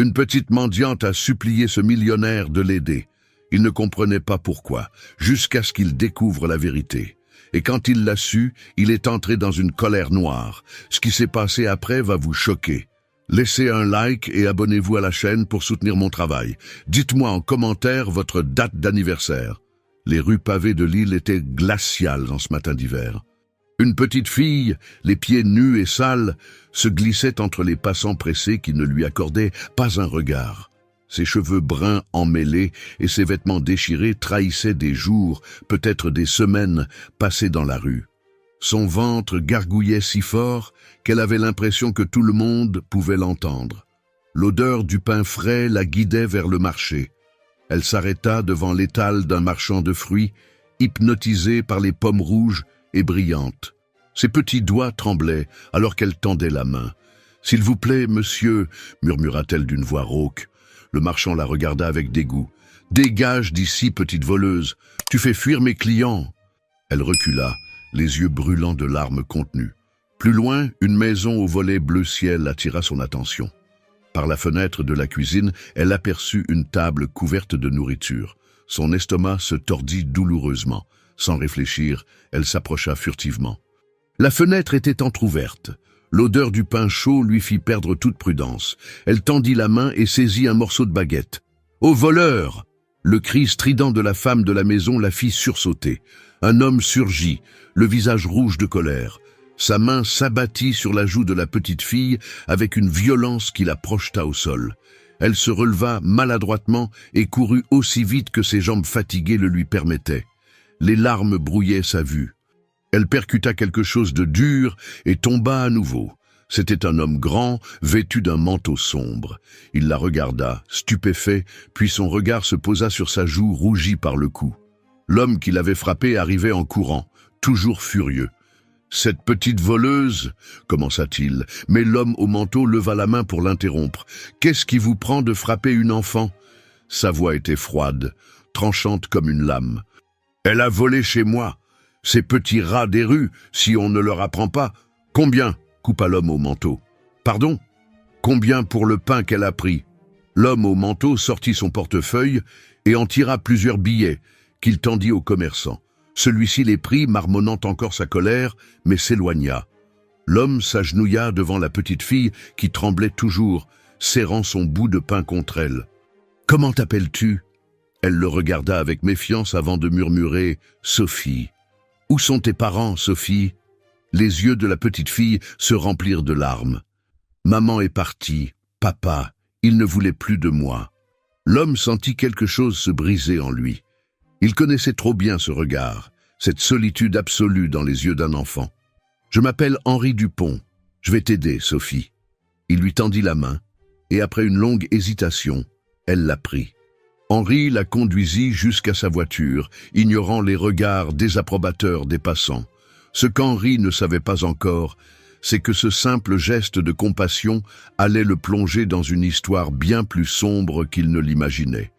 Une petite mendiante a supplié ce millionnaire de l'aider. Il ne comprenait pas pourquoi, jusqu'à ce qu'il découvre la vérité. Et quand il l'a su, il est entré dans une colère noire. Ce qui s'est passé après va vous choquer. Laissez un like et abonnez-vous à la chaîne pour soutenir mon travail. Dites-moi en commentaire votre date d'anniversaire. Les rues pavées de Lille étaient glaciales en ce matin d'hiver. Une petite fille, les pieds nus et sales, se glissait entre les passants pressés qui ne lui accordaient pas un regard. Ses cheveux bruns emmêlés et ses vêtements déchirés trahissaient des jours, peut-être des semaines, passées dans la rue. Son ventre gargouillait si fort qu'elle avait l'impression que tout le monde pouvait l'entendre. L'odeur du pain frais la guidait vers le marché. Elle s'arrêta devant l'étal d'un marchand de fruits, hypnotisée par les pommes rouges et brillantes. Ses petits doigts tremblaient alors qu'elle tendait la main. « S'il vous plaît, monsieur » murmura-t-elle d'une voix rauque. Le marchand la regarda avec dégoût. « Dégage d'ici, petite voleuse, tu fais fuir mes clients !» Elle recula, les yeux brûlants de larmes contenues. Plus loin, une maison au volet bleu ciel attira son attention. Par la fenêtre de la cuisine, elle aperçut une table couverte de nourriture. Son estomac se tordit douloureusement. Sans réfléchir, elle s'approcha furtivement. La fenêtre était entr'ouverte. L'odeur du pain chaud lui fit perdre toute prudence. Elle tendit la main et saisit un morceau de baguette. « Au voleur !» Le cri strident de la femme de la maison la fit sursauter. Un homme surgit, le visage rouge de colère. Sa main s'abattit sur la joue de la petite fille avec une violence qui la projeta au sol. Elle se releva maladroitement et courut aussi vite que ses jambes fatiguées le lui permettaient. Les larmes brouillaient sa vue. Elle percuta quelque chose de dur et tomba à nouveau. C'était un homme grand, vêtu d'un manteau sombre. Il la regarda, stupéfait, puis son regard se posa sur sa joue rougie par le coup. L'homme qui l'avait frappé arrivait en courant, toujours furieux. « Cette petite voleuse » commença-t-il, mais l'homme au manteau leva la main pour l'interrompre. « Qu'est-ce qui vous prend de frapper une enfant ?» Sa voix était froide, tranchante comme une lame. « Elle a volé chez moi. Ces petits rats des rues, si on ne leur apprend pas. Combien ?» coupa l'homme au manteau. « Pardon ? Combien pour le pain qu'elle a pris ?» L'homme au manteau sortit son portefeuille et en tira plusieurs billets qu'il tendit au commerçant. Celui-ci les prit, marmonnant encore sa colère, mais s'éloigna. L'homme s'agenouilla devant la petite fille qui tremblait toujours, serrant son bout de pain contre elle. « Comment t'appelles-tu » Elle le regarda avec méfiance avant de murmurer « Sophie ». « Où sont tes parents, Sophie ?» Les yeux de la petite fille se remplirent de larmes. « Maman est partie. Papa, il ne voulait plus de moi. » L'homme sentit quelque chose se briser en lui. Il connaissait trop bien ce regard, cette solitude absolue dans les yeux d'un enfant. « Je m'appelle Henri Dupont. Je vais t'aider, Sophie. » Il lui tendit la main, et après une longue hésitation, elle la prit. Henri la conduisit jusqu'à sa voiture, ignorant les regards désapprobateurs des passants. Ce qu'Henri ne savait pas encore, c'est que ce simple geste de compassion allait le plonger dans une histoire bien plus sombre qu'il ne l'imaginait.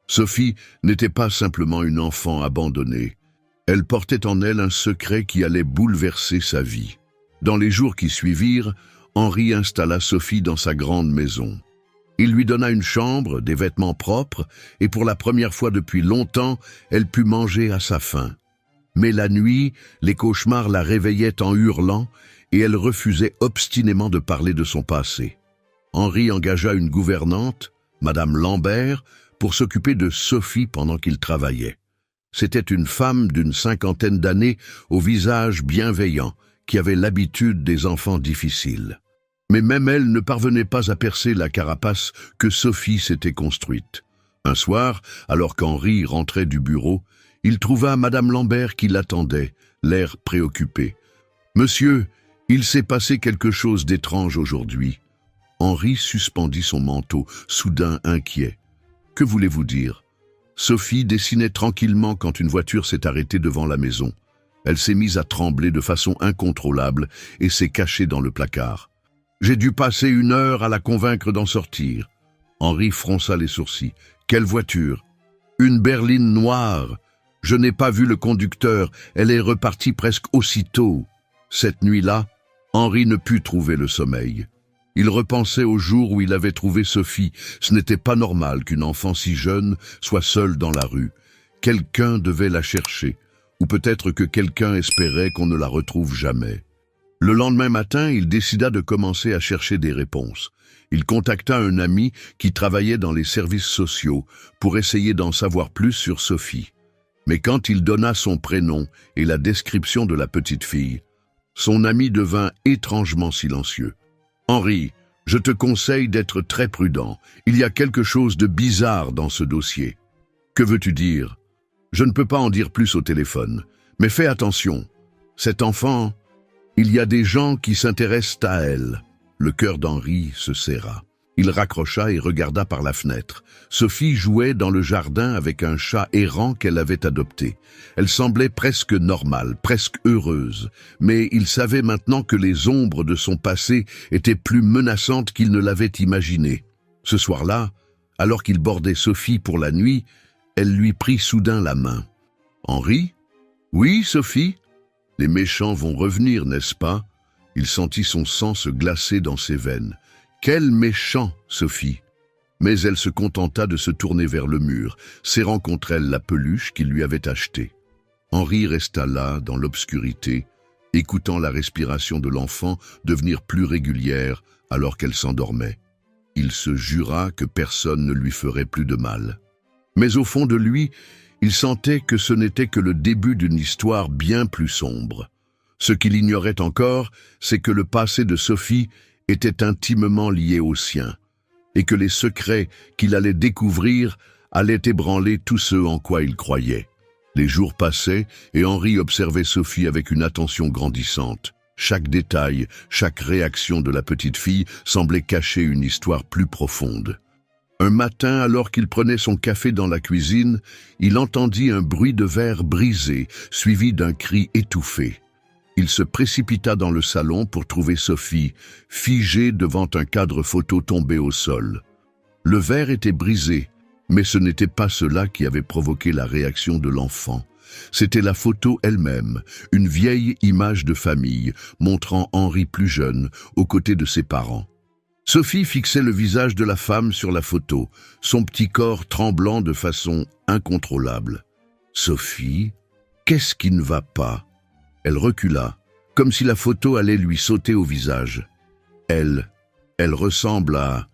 Sophie n'était pas simplement une enfant abandonnée. Elle portait en elle un secret qui allait bouleverser sa vie. Dans les jours qui suivirent, Henri installa Sophie dans sa grande maison. Il lui donna une chambre, des vêtements propres, et pour la première fois depuis longtemps, elle put manger à sa faim. Mais la nuit, les cauchemars la réveillaient en hurlant, et elle refusait obstinément de parler de son passé. Henri engagea une gouvernante, Madame Lambert, pour s'occuper de Sophie pendant qu'il travaillait. C'était une femme d'une 50aine d'années, au visage bienveillant, qui avait l'habitude des enfants difficiles. Mais même elle ne parvenait pas à percer la carapace que Sophie s'était construite. Un soir, alors qu'Henri rentrait du bureau, il trouva Madame Lambert qui l'attendait, l'air préoccupé. « Monsieur, il s'est passé quelque chose d'étrange aujourd'hui. » Henri suspendit son manteau, soudain inquiet. « Que voulez-vous dire ?» Sophie dessinait tranquillement quand une voiture s'est arrêtée devant la maison. Elle s'est mise à trembler de façon incontrôlable et s'est cachée dans le placard. J'ai dû passer 1 heure à la convaincre d'en sortir. Henri fronça les sourcils. Quelle voiture? Une berline noire. Je n'ai pas vu le conducteur. Elle est repartie presque aussitôt. Cette nuit-là, Henri ne put trouver le sommeil. Il repensait au jour où il avait trouvé Sophie. Ce n'était pas normal qu'une enfant si jeune soit seule dans la rue. Quelqu'un devait la chercher, ou peut-être que quelqu'un espérait qu'on ne la retrouve jamais. Le lendemain matin, il décida de commencer à chercher des réponses. Il contacta un ami qui travaillait dans les services sociaux pour essayer d'en savoir plus sur Sophie. Mais quand il donna son prénom et la description de la petite fille, son ami devint étrangement silencieux. « Henri, je te conseille d'être très prudent. Il y a quelque chose de bizarre dans ce dossier. »« Que veux-tu dire ? » ?»« Je ne peux pas en dire plus au téléphone. Mais fais attention. Cet enfant, il y a des gens qui s'intéressent à elle. » Le cœur d'Henri se serra. Il raccrocha et regarda par la fenêtre. Sophie jouait dans le jardin avec un chat errant qu'elle avait adopté. Elle semblait presque normale, presque heureuse. Mais il savait maintenant que les ombres de son passé étaient plus menaçantes qu'il ne l'avait imaginé. Ce soir-là, alors qu'il bordait Sophie pour la nuit, elle lui prit soudain la main. « Henri ? Oui, Sophie ? Les méchants vont revenir, n'est-ce pas ?» Il sentit son sang se glacer dans ses veines. « Quel méchant, Sophie !» Mais elle se contenta de se tourner vers le mur, serrant contre elle la peluche qu'il lui avait achetée. Henri resta là, dans l'obscurité, écoutant la respiration de l'enfant devenir plus régulière alors qu'elle s'endormait. Il se jura que personne ne lui ferait plus de mal. Mais au fond de lui, il sentait que ce n'était que le début d'une histoire bien plus sombre. Ce qu'il ignorait encore, c'est que le passé de Sophie était intimement lié au sien, et que les secrets qu'il allait découvrir allaient ébranler tous ceux en quoi il croyait. Les jours passaient, et Henri observait Sophie avec une attention grandissante. Chaque détail, chaque réaction de la petite fille semblait cacher une histoire plus profonde. Un matin, alors qu'il prenait son café dans la cuisine, il entendit un bruit de verre brisé, suivi d'un cri étouffé. Il se précipita dans le salon pour trouver Sophie, figée devant un cadre photo tombé au sol. Le verre était brisé, mais ce n'était pas cela qui avait provoqué la réaction de l'enfant. C'était la photo elle-même, une vieille image de famille, montrant Henri plus jeune, aux côtés de ses parents. Sophie fixait le visage de la femme sur la photo, son petit corps tremblant de façon incontrôlable. « Sophie, qu'est-ce qui ne va pas ?» Elle recula, comme si la photo allait lui sauter au visage. Elle ressemble à...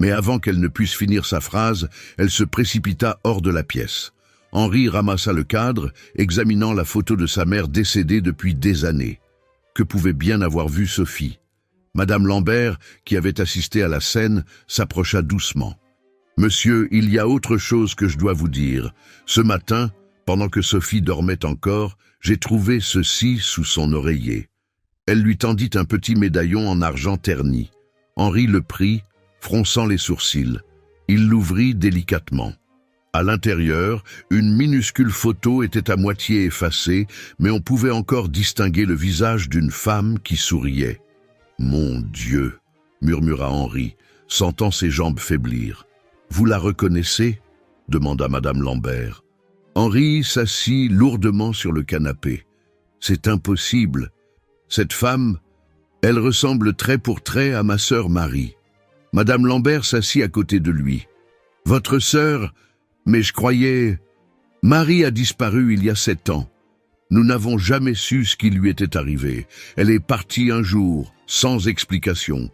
Mais avant qu'elle ne puisse finir sa phrase, elle se précipita hors de la pièce. Henri ramassa le cadre, examinant la photo de sa mère décédée depuis des années. Que pouvait bien avoir vu Sophie ? Madame Lambert, qui avait assisté à la scène, s'approcha doucement. « Monsieur, il y a autre chose que je dois vous dire. Ce matin, pendant que Sophie dormait encore, j'ai trouvé ceci sous son oreiller. » Elle lui tendit un petit médaillon en argent terni. Henri le prit, fronçant les sourcils. Il l'ouvrit délicatement. À l'intérieur, une minuscule photo était à moitié effacée, mais on pouvait encore distinguer le visage d'une femme qui souriait. « Mon Dieu !» murmura Henri, sentant ses jambes faiblir. « Vous la reconnaissez ?» demanda Madame Lambert. Henri s'assit lourdement sur le canapé. « C'est impossible. Cette femme, elle ressemble trait pour trait à ma sœur Marie. » Madame Lambert s'assit à côté de lui. « Votre sœur, mais je croyais... Marie a disparu il y a 7 ans. Nous n'avons jamais su ce qui lui était arrivé. Elle est partie un jour, sans explication.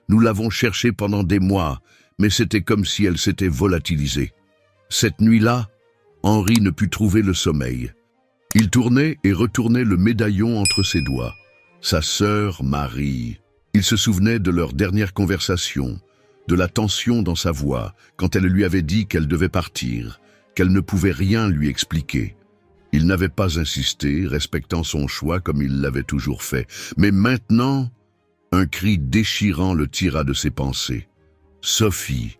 Nous l'avons cherchée pendant des mois, mais c'était comme si elle s'était volatilisée. Cette nuit-là, Henri ne put trouver le sommeil. Il tournait et retournait le médaillon entre ses doigts. Sa sœur Marie. Il se souvenait de leur dernière conversation, de la tension dans sa voix, quand elle lui avait dit qu'elle devait partir, qu'elle ne pouvait rien lui expliquer. Il n'avait pas insisté, respectant son choix comme il l'avait toujours fait. Mais maintenant, un cri déchirant le tira de ses pensées. « Sophie !»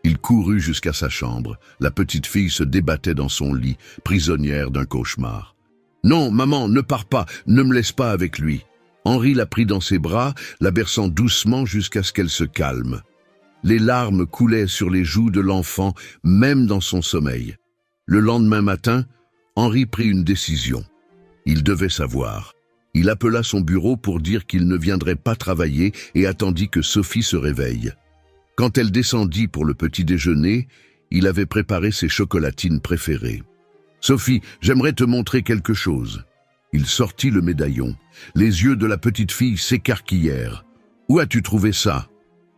Il courut jusqu'à sa chambre. La petite fille se débattait dans son lit, prisonnière d'un cauchemar. « Non, maman, ne pars pas, ne me laisse pas avec lui. » Henri la prit dans ses bras, la berçant doucement jusqu'à ce qu'elle se calme. Les larmes coulaient sur les joues de l'enfant, même dans son sommeil. Le lendemain matin, Henri prit une décision. Il devait savoir. Il appela son bureau pour dire qu'il ne viendrait pas travailler et attendit que Sophie se réveille. Quand elle descendit pour le petit déjeuner, il avait préparé ses chocolatines préférées. « Sophie, j'aimerais te montrer quelque chose. » Il sortit le médaillon. Les yeux de la petite fille s'écarquillèrent. « Où as-tu trouvé ça ?»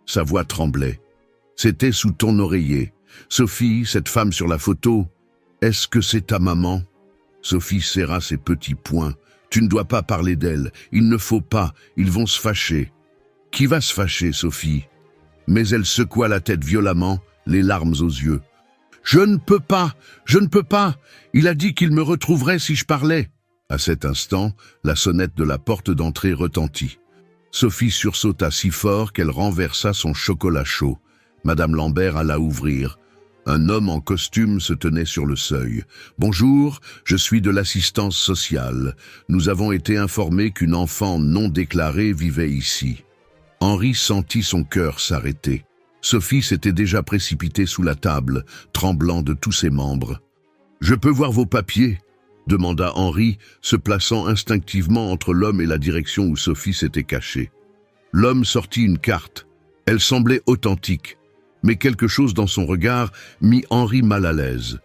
Sa voix tremblait. « C'était sous ton oreiller. Sophie, cette femme sur la photo, est-ce que c'est ta maman ?» Sophie serra ses petits poings. « Tu ne dois pas parler d'elle. Il ne faut pas. Ils vont se fâcher. »« Qui va se fâcher, Sophie ?» Mais elle secoua la tête violemment, les larmes aux yeux. « Je ne peux pas. Je ne peux pas. Il a dit qu'il me retrouverait si je parlais. » À cet instant, la sonnette de la porte d'entrée retentit. Sophie sursauta si fort qu'elle renversa son chocolat chaud. Madame Lambert alla ouvrir. Un homme en costume se tenait sur le seuil. « Bonjour, je suis de l'assistance sociale. Nous avons été informés qu'une enfant non déclarée vivait ici. » Henri sentit son cœur s'arrêter. Sophie s'était déjà précipitée sous la table, tremblant de tous ses membres. « Je peux voir vos papiers ?» demanda Henri, se plaçant instinctivement entre l'homme et la direction où Sophie s'était cachée. L'homme sortit une carte. Elle semblait authentique, mais quelque chose dans son regard mit Henri mal à l'aise.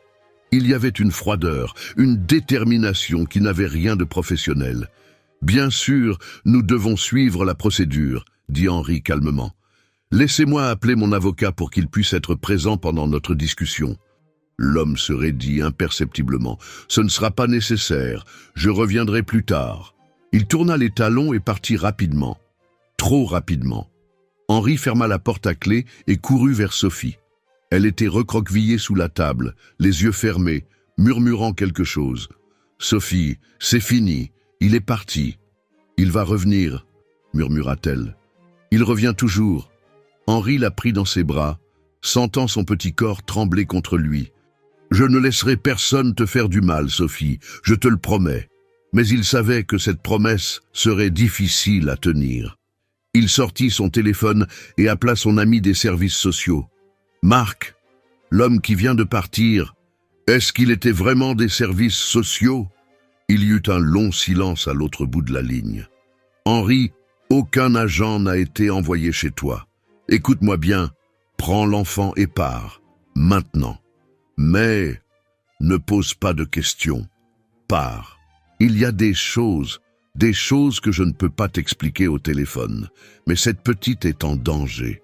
Il y avait une froideur, une détermination qui n'avait rien de professionnel. « Bien sûr, nous devons suivre la procédure, » dit Henri calmement. « Laissez-moi appeler mon avocat pour qu'il puisse être présent pendant notre discussion. » L'homme se raidit imperceptiblement. « Ce ne sera pas nécessaire, je reviendrai plus tard. » Il tourna les talons et partit rapidement. Trop rapidement. Henri ferma la porte à clé et courut vers Sophie. Elle était recroquevillée sous la table, les yeux fermés, murmurant quelque chose. « Sophie, c'est fini, il est parti. »« Il va revenir, » murmura-t-elle. « Il revient toujours. » Henri la prit dans ses bras, sentant son petit corps trembler contre lui. « Je ne laisserai personne te faire du mal, Sophie, je te le promets. » Mais il savait que cette promesse serait difficile à tenir. Il sortit son téléphone et appela son ami des services sociaux. « Marc, l'homme qui vient de partir, est-ce qu'il était vraiment des services sociaux ?» Il y eut un long silence à l'autre bout de la ligne. « Henri, aucun agent n'a été envoyé chez toi. Écoute-moi bien, prends l'enfant et pars, maintenant. Mais ne pose pas de questions, pars. Il y a des choses que je ne peux pas t'expliquer au téléphone, mais cette petite est en danger. »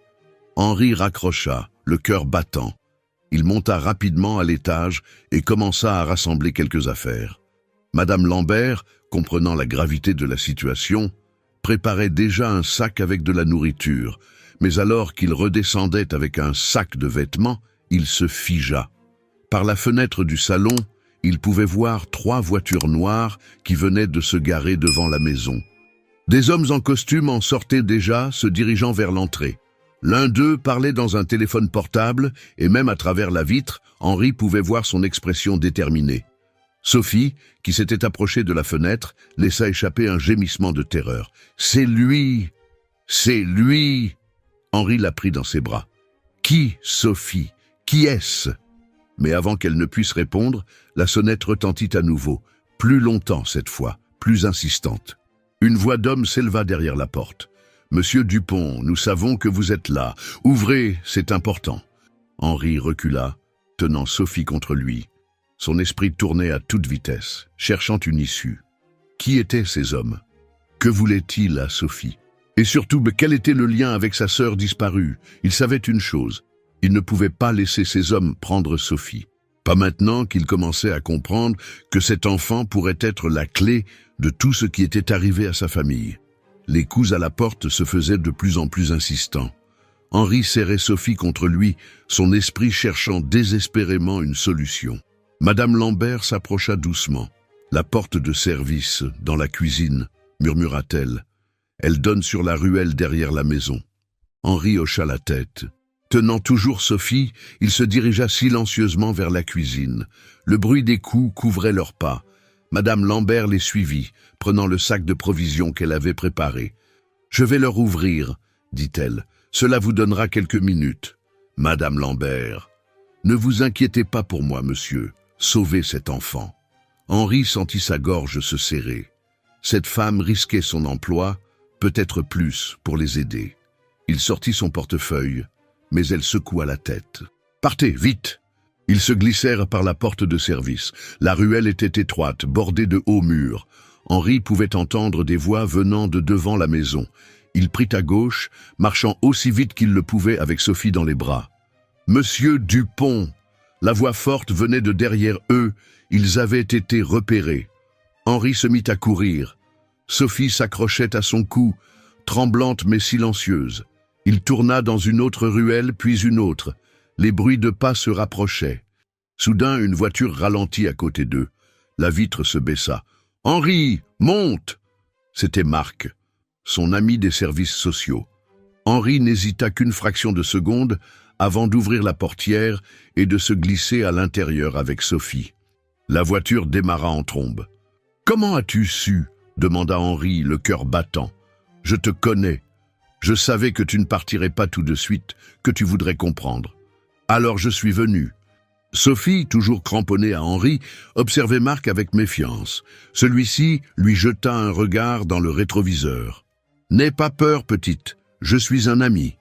Henri raccrocha, le cœur battant. Il monta rapidement à l'étage et commença à rassembler quelques affaires. Madame Lambert, comprenant la gravité de la situation, préparait déjà un sac avec de la nourriture, mais alors qu'il redescendait avec un sac de vêtements, il se figea. Par la fenêtre du salon, il pouvait voir 3 voitures noires qui venaient de se garer devant la maison. Des hommes en costume en sortaient déjà, se dirigeant vers l'entrée. L'un d'eux parlait dans un téléphone portable, et même à travers la vitre, Henri pouvait voir son expression déterminée. Sophie, qui s'était approchée de la fenêtre, laissa échapper un gémissement de terreur. « C'est lui! C'est lui !» Henri la prit dans ses bras. « Qui, Sophie? Qui est-ce » Mais avant qu'elle ne puisse répondre, la sonnette retentit à nouveau, plus longtemps cette fois, plus insistante. Une voix d'homme s'éleva derrière la porte. « Monsieur Dupont, nous savons que vous êtes là. Ouvrez, c'est important. » Henri recula, tenant Sophie contre lui. Son esprit tournait à toute vitesse, cherchant une issue. Qui étaient ces hommes? Que voulaient-ils à Sophie? Et surtout, quel était le lien avec sa sœur disparue? Il savait une chose. Il ne pouvait pas laisser ces hommes prendre Sophie. Pas maintenant qu'il commençait à comprendre que cet enfant pourrait être la clé de tout ce qui était arrivé à sa famille. Les coups à la porte se faisaient de plus en plus insistants. Henri serrait Sophie contre lui, son esprit cherchant désespérément une solution. Madame Lambert s'approcha doucement. « La porte de service, dans la cuisine, » murmura-t-elle. « Elle donne sur la ruelle derrière la maison. » Henri hocha la tête. Tenant toujours Sophie, il se dirigea silencieusement vers la cuisine. Le bruit des coups couvrait leurs pas. Madame Lambert les suivit, prenant le sac de provisions qu'elle avait préparé. « Je vais leur ouvrir, » dit-elle. « Cela vous donnera quelques minutes. » « Madame Lambert, ne vous inquiétez pas pour moi, monsieur. Sauvez cet enfant. » Henri sentit sa gorge se serrer. Cette femme risquait son emploi, peut-être plus, pour les aider. Il sortit son portefeuille, mais elle secoua la tête. « Partez, vite !» Ils se glissèrent par la porte de service. La ruelle était étroite, bordée de hauts murs. Henri pouvait entendre des voix venant de devant la maison. Il prit à gauche, marchant aussi vite qu'il le pouvait avec Sophie dans les bras. « Monsieur Dupont !» La voix forte venait de derrière eux. Ils avaient été repérés. Henri se mit à courir. Sophie s'accrochait à son cou, tremblante mais silencieuse. Il tourna dans une autre ruelle, puis une autre. Les bruits de pas se rapprochaient. Soudain, une voiture ralentit à côté d'eux. La vitre se baissa. « Henri, monte !» C'était Marc, son ami des services sociaux. Henri n'hésita qu'une fraction de seconde avant d'ouvrir la portière et de se glisser à l'intérieur avec Sophie. La voiture démarra en trombe. « Comment as-tu su ?» demanda Henri, le cœur battant. « Je te connais. Je savais que tu ne partirais pas tout de suite, que tu voudrais comprendre. Alors je suis venu. » Sophie, toujours cramponnée à Henri, observait Marc avec méfiance. Celui-ci lui jeta un regard dans le rétroviseur. « N'aie pas peur, petite, je suis un ami. »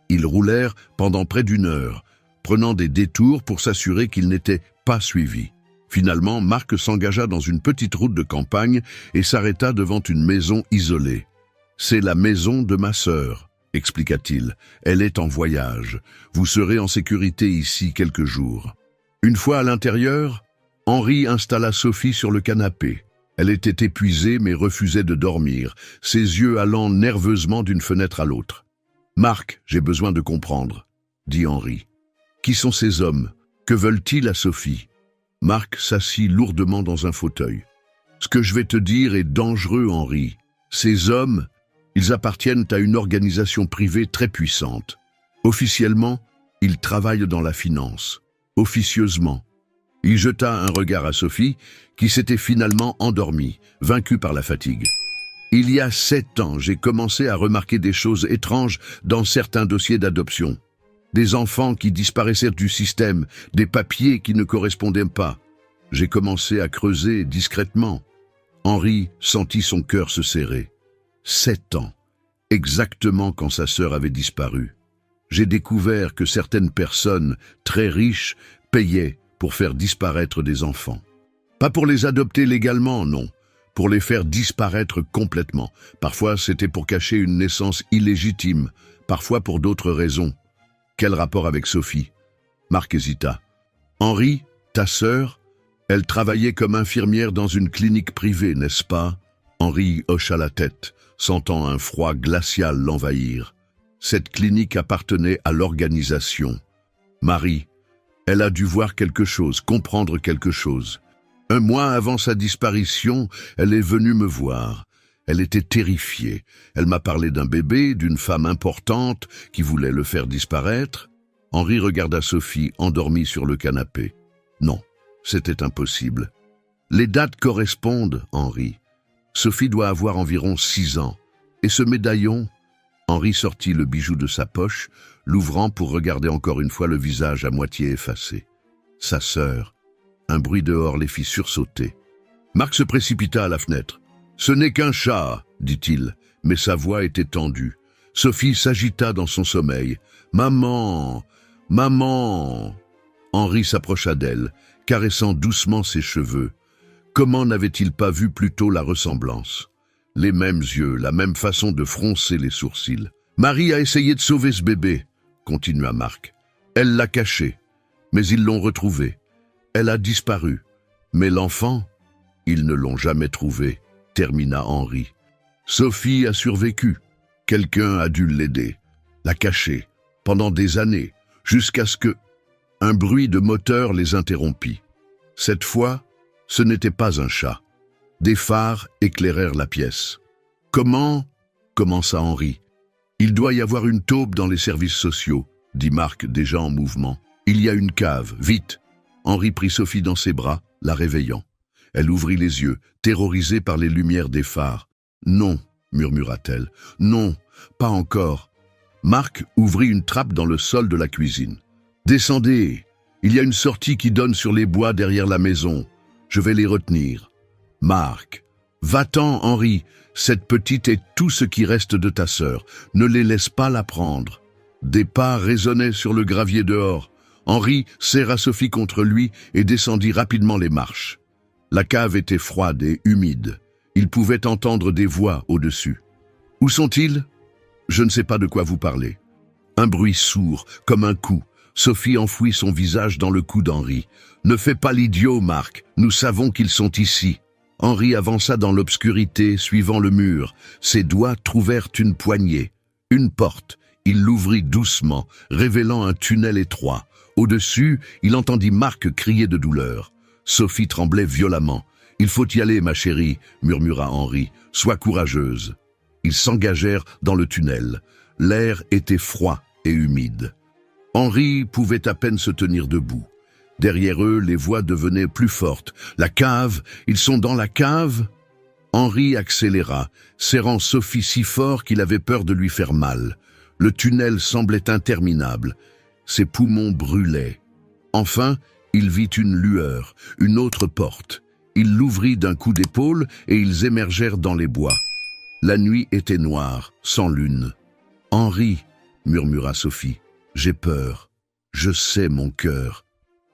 Ils roulèrent pendant près d'une heure, prenant des détours pour s'assurer qu'ils n'étaient pas suivis. Finalement, Marc s'engagea dans une petite route de campagne et s'arrêta devant une maison isolée. « C'est la maison de ma sœur, » expliqua-t-il. « Elle est en voyage. Vous serez en sécurité ici quelques jours. » Une fois à l'intérieur, Henri installa Sophie sur le canapé. Elle était épuisée mais refusait de dormir, ses yeux allant nerveusement d'une fenêtre à l'autre. « Marc, j'ai besoin de comprendre, » dit Henri. « Qui sont ces hommes? Que veulent-ils à Sophie ?» Marc s'assit lourdement dans un fauteuil. « Ce que je vais te dire est dangereux, Henri. Ces hommes, ils appartiennent à une organisation privée très puissante. Officiellement, ils travaillent dans la finance. Officieusement. » Il jeta un regard à Sophie, qui s'était finalement endormie, vaincue par la fatigue. « Il y a 7 ans, j'ai commencé à remarquer des choses étranges dans certains dossiers d'adoption. Des enfants qui disparaissaient du système, des papiers qui ne correspondaient pas. J'ai commencé à creuser discrètement. » Henri sentit son cœur se serrer. 7 ans, exactement quand sa sœur avait disparu. J'ai découvert que certaines personnes, très riches, payaient pour faire disparaître des enfants. Pas pour les adopter légalement, non. Pour les faire disparaître complètement. Parfois, c'était pour cacher une naissance illégitime. Parfois pour d'autres raisons. Quel rapport avec Sophie? Marc hésita. Henri, ta sœur, elle travaillait comme infirmière dans une clinique privée, n'est-ce pas? Henri hocha la tête, sentant un froid glacial l'envahir. Cette clinique appartenait à l'organisation. Marie, elle a dû voir quelque chose, comprendre quelque chose. 1 mois avant sa disparition, elle est venue me voir. Elle était terrifiée. Elle m'a parlé d'un bébé, d'une femme importante qui voulait le faire disparaître. Henri regarda Sophie, endormie sur le canapé. Non, c'était impossible. Les dates correspondent, Henri. Sophie doit avoir environ 6 ans. Et ce médaillon? Henri sortit le bijou de sa poche, l'ouvrant pour regarder encore une fois le visage à moitié effacé. Sa sœur. Un bruit dehors les fit sursauter. Marc se précipita à la fenêtre. « Ce n'est qu'un chat, dit-il, mais sa voix était tendue. Sophie s'agita dans son sommeil. « Maman! Maman !» Henri s'approcha d'elle, caressant doucement ses cheveux. Comment n'avait-il pas vu plus tôt la ressemblance? Les mêmes yeux, la même façon de froncer les sourcils. « Marie a essayé de sauver ce bébé, » continua Marc. « Elle l'a caché, mais ils l'ont retrouvé. Elle a disparu. Mais l'enfant, ils ne l'ont jamais trouvé, » termina Henri. « Sophie a survécu. Quelqu'un a dû l'aider, la cacher, pendant des années, jusqu'à ce que... » Un bruit de moteur les interrompit. Cette fois, ce n'était pas un chat. Des phares éclairèrent la pièce. « Comment ?» commença Henri. « Il doit y avoir une taupe dans les services sociaux, » dit Marc déjà en mouvement. « Il y a une cave, vite !» Henri prit Sophie dans ses bras, la réveillant. Elle ouvrit les yeux, terrorisée par les lumières des phares. « Non !» murmura-t-elle. « Non, pas encore. » Marc ouvrit une trappe dans le sol de la cuisine. « Descendez, il y a une sortie qui donne sur les bois derrière la maison. Je vais les retenir. » Marc, Va-t'en, Henri, cette petite est tout ce qui reste de ta sœur. Ne les laisse pas la prendre. » Des pas résonnaient sur le gravier dehors. Henri serra Sophie contre lui et descendit rapidement les marches. La cave était froide et humide. Il pouvait entendre des voix au-dessus. « Où sont-ils ? » ?»« Je ne sais pas de quoi vous parlez. » Un bruit sourd, comme un coup. Sophie enfouit son visage dans le cou d'Henri. « Ne fais pas l'idiot, Marc. Nous savons qu'ils sont ici. » Henri avança dans l'obscurité, suivant le mur. Ses doigts trouvèrent une poignée, une porte. Il l'ouvrit doucement, révélant un tunnel étroit. Au-dessus, il entendit Marc crier de douleur. Sophie tremblait violemment. « Il faut y aller, ma chérie, » murmura Henri. « Sois courageuse. » Ils s'engagèrent dans le tunnel. L'air était froid et humide. Henri pouvait à peine se tenir debout. Derrière eux, les voix devenaient plus fortes. « La cave! Ils sont dans la cave !» Henri accéléra, serrant Sophie si fort qu'il avait peur de lui faire mal. Le tunnel semblait interminable. Ses poumons brûlaient. Enfin, il vit une lueur, une autre porte. Il l'ouvrit d'un coup d'épaule et ils émergèrent dans les bois. La nuit était noire, sans lune. « Henri, » murmura Sophie, « j'ai peur. Je sais mon cœur.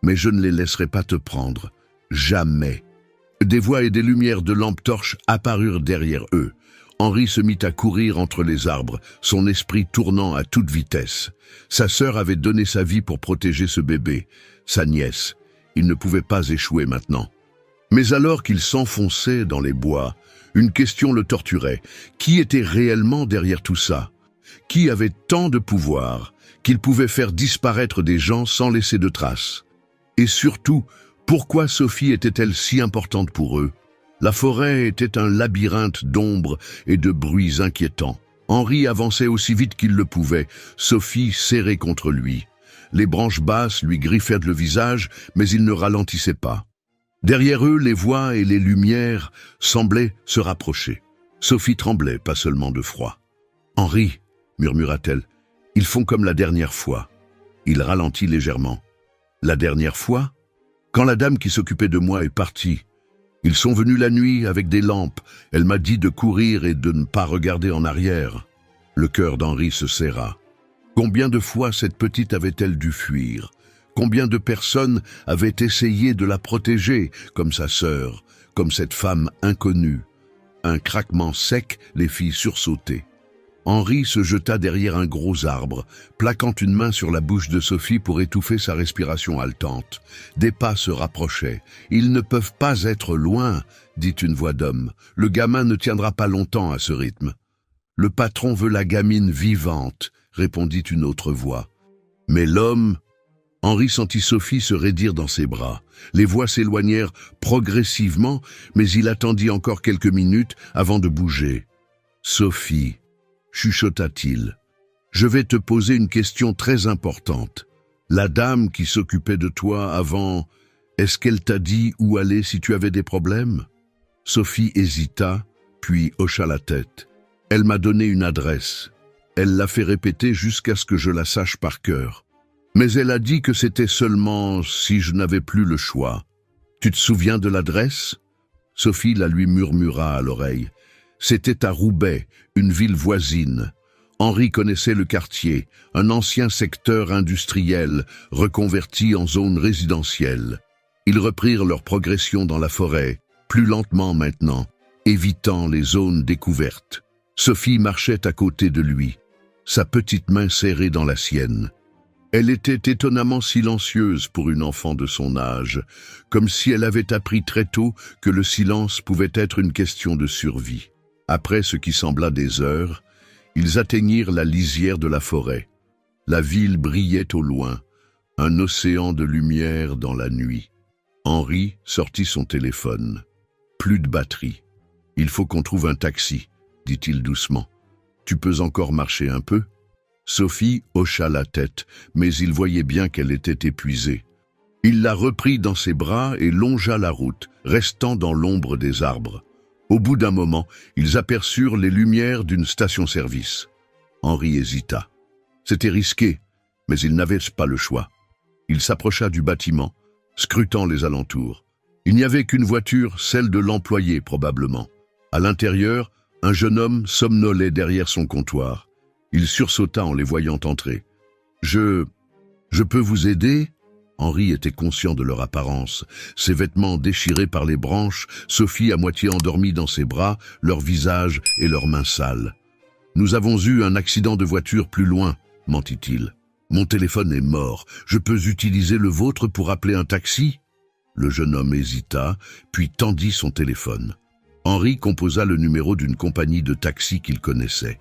Mais je ne les laisserai pas te prendre. Jamais. » Des voix et des lumières de lampes torches apparurent derrière eux. Henri se mit à courir entre les arbres, son esprit tournant à toute vitesse. Sa sœur avait donné sa vie pour protéger ce bébé, sa nièce. Il ne pouvait pas échouer maintenant. Mais alors qu'il s'enfonçait dans les bois, une question le torturait. Qui était réellement derrière tout ça? Qui avait tant de pouvoir qu'il pouvait faire disparaître des gens sans laisser de traces? Et surtout, pourquoi Sophie était-elle si importante pour eux? La forêt était un labyrinthe d'ombres et de bruits inquiétants. Henri avançait aussi vite qu'il le pouvait, Sophie serrée contre lui. Les branches basses lui griffèrent le visage, mais il ne ralentissait pas. Derrière eux, les voix et les lumières semblaient se rapprocher. Sophie tremblait, pas seulement de froid. « Henri, » murmura-t-elle, « ils font comme la dernière fois. » Il ralentit légèrement. « La dernière fois ? Quand la dame qui s'occupait de moi est partie. Ils sont venus la nuit avec des lampes. Elle m'a dit de courir et de ne pas regarder en arrière. » Le cœur d'Henri se serra. Combien de fois cette petite avait-elle dû fuir? Combien de personnes avaient essayé de la protéger, comme sa sœur, comme cette femme inconnue? Un craquement sec les fit sursauter. Henri se jeta derrière un gros arbre, plaquant une main sur la bouche de Sophie pour étouffer sa respiration haletante. Des pas se rapprochaient. « Ils ne peuvent pas être loin », dit une voix d'homme. « Le gamin ne tiendra pas longtemps à ce rythme. »« Le patron veut la gamine vivante », répondit une autre voix. Mais l'homme... Henri sentit Sophie se raidir dans ses bras. Les voix s'éloignèrent progressivement, mais il attendit encore quelques minutes avant de bouger. « Sophie », chuchota-t-il, « je vais te poser une question très importante. La dame qui s'occupait de toi avant, est-ce qu'elle t'a dit où aller si tu avais des problèmes ?» Sophie hésita, puis hocha la tête. « Elle m'a donné une adresse. Elle l'a fait répéter jusqu'à ce que je la sache par cœur. Mais elle a dit que c'était seulement si je n'avais plus le choix. Tu te souviens de l'adresse ?» Sophie la lui murmura à l'oreille. C'était à Roubaix, une ville voisine. Henri connaissait le quartier, un ancien secteur industriel, reconverti en zone résidentielle. Ils reprirent leur progression dans la forêt, plus lentement maintenant, évitant les zones découvertes. Sophie marchait à côté de lui, sa petite main serrée dans la sienne. Elle était étonnamment silencieuse pour une enfant de son âge, comme si elle avait appris très tôt que le silence pouvait être une question de survie. Après ce qui sembla des heures, ils atteignirent la lisière de la forêt. La ville brillait au loin, un océan de lumière dans la nuit. Henri sortit son téléphone. Plus de batterie. « Il faut qu'on trouve un taxi », dit-il doucement. « Tu peux encore marcher un peu ?» Sophie hocha la tête, mais il voyait bien qu'elle était épuisée. Il la reprit dans ses bras et longea la route, restant dans l'ombre des arbres. Au bout d'un moment, ils aperçurent les lumières d'une station-service. Henri hésita. C'était risqué, mais il n'avait pas le choix. Il s'approcha du bâtiment, scrutant les alentours. Il n'y avait qu'une voiture, celle de l'employé probablement. À l'intérieur, un jeune homme somnolait derrière son comptoir. Il sursauta en les voyant entrer. « Je peux vous aider ?» Henri était conscient de leur apparence. Ses vêtements déchirés par les branches, Sophie à moitié endormie dans ses bras, leur visage et leurs mains sales. « Nous avons eu un accident de voiture plus loin, » mentit-il. « Mon téléphone est mort. Je peux utiliser le vôtre pour appeler un taxi ?» Le jeune homme hésita, puis tendit son téléphone. Henri composa le numéro d'une compagnie de taxi qu'il connaissait.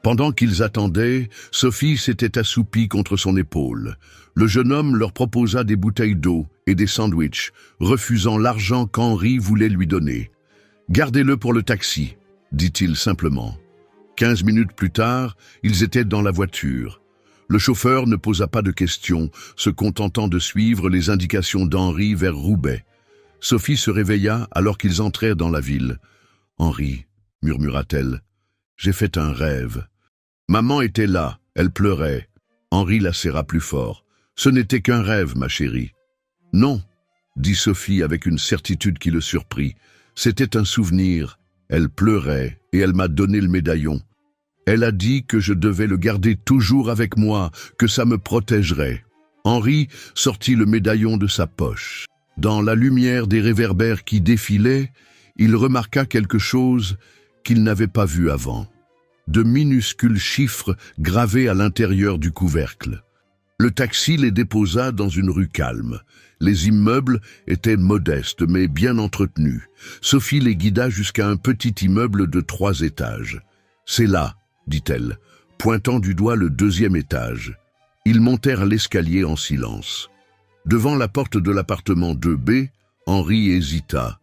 Pendant qu'ils attendaient, Sophie s'était assoupie contre son épaule. Le jeune homme leur proposa des bouteilles d'eau et des sandwichs, refusant l'argent qu'Henri voulait lui donner. « Gardez-le pour le taxi », dit-il simplement. 15 minutes plus tard, ils étaient dans la voiture. Le chauffeur ne posa pas de questions, se contentant de suivre les indications d'Henri vers Roubaix. Sophie se réveilla alors qu'ils entrèrent dans la ville. « Henri, » murmura-t-elle, « j'ai fait un rêve. » Maman était là, elle pleurait. Henri la serra plus fort. « Ce n'était qu'un rêve, ma chérie. »« Non, » dit Sophie avec une certitude qui le surprit. « C'était un souvenir. Elle pleurait et elle m'a donné le médaillon. Elle a dit que je devais le garder toujours avec moi, que ça me protégerait. » Henri sortit le médaillon de sa poche. Dans la lumière des réverbères qui défilaient, il remarqua quelque chose qu'il n'avait pas vu avant. De minuscules chiffres gravés à l'intérieur du couvercle. Le taxi les déposa dans une rue calme. Les immeubles étaient modestes mais bien entretenus. Sophie les guida jusqu'à un petit immeuble de 3 étages. « C'est là », dit-elle, pointant du doigt le 2e étage. Ils montèrent l'escalier en silence. Devant la porte de l'appartement 2B, Henri hésita.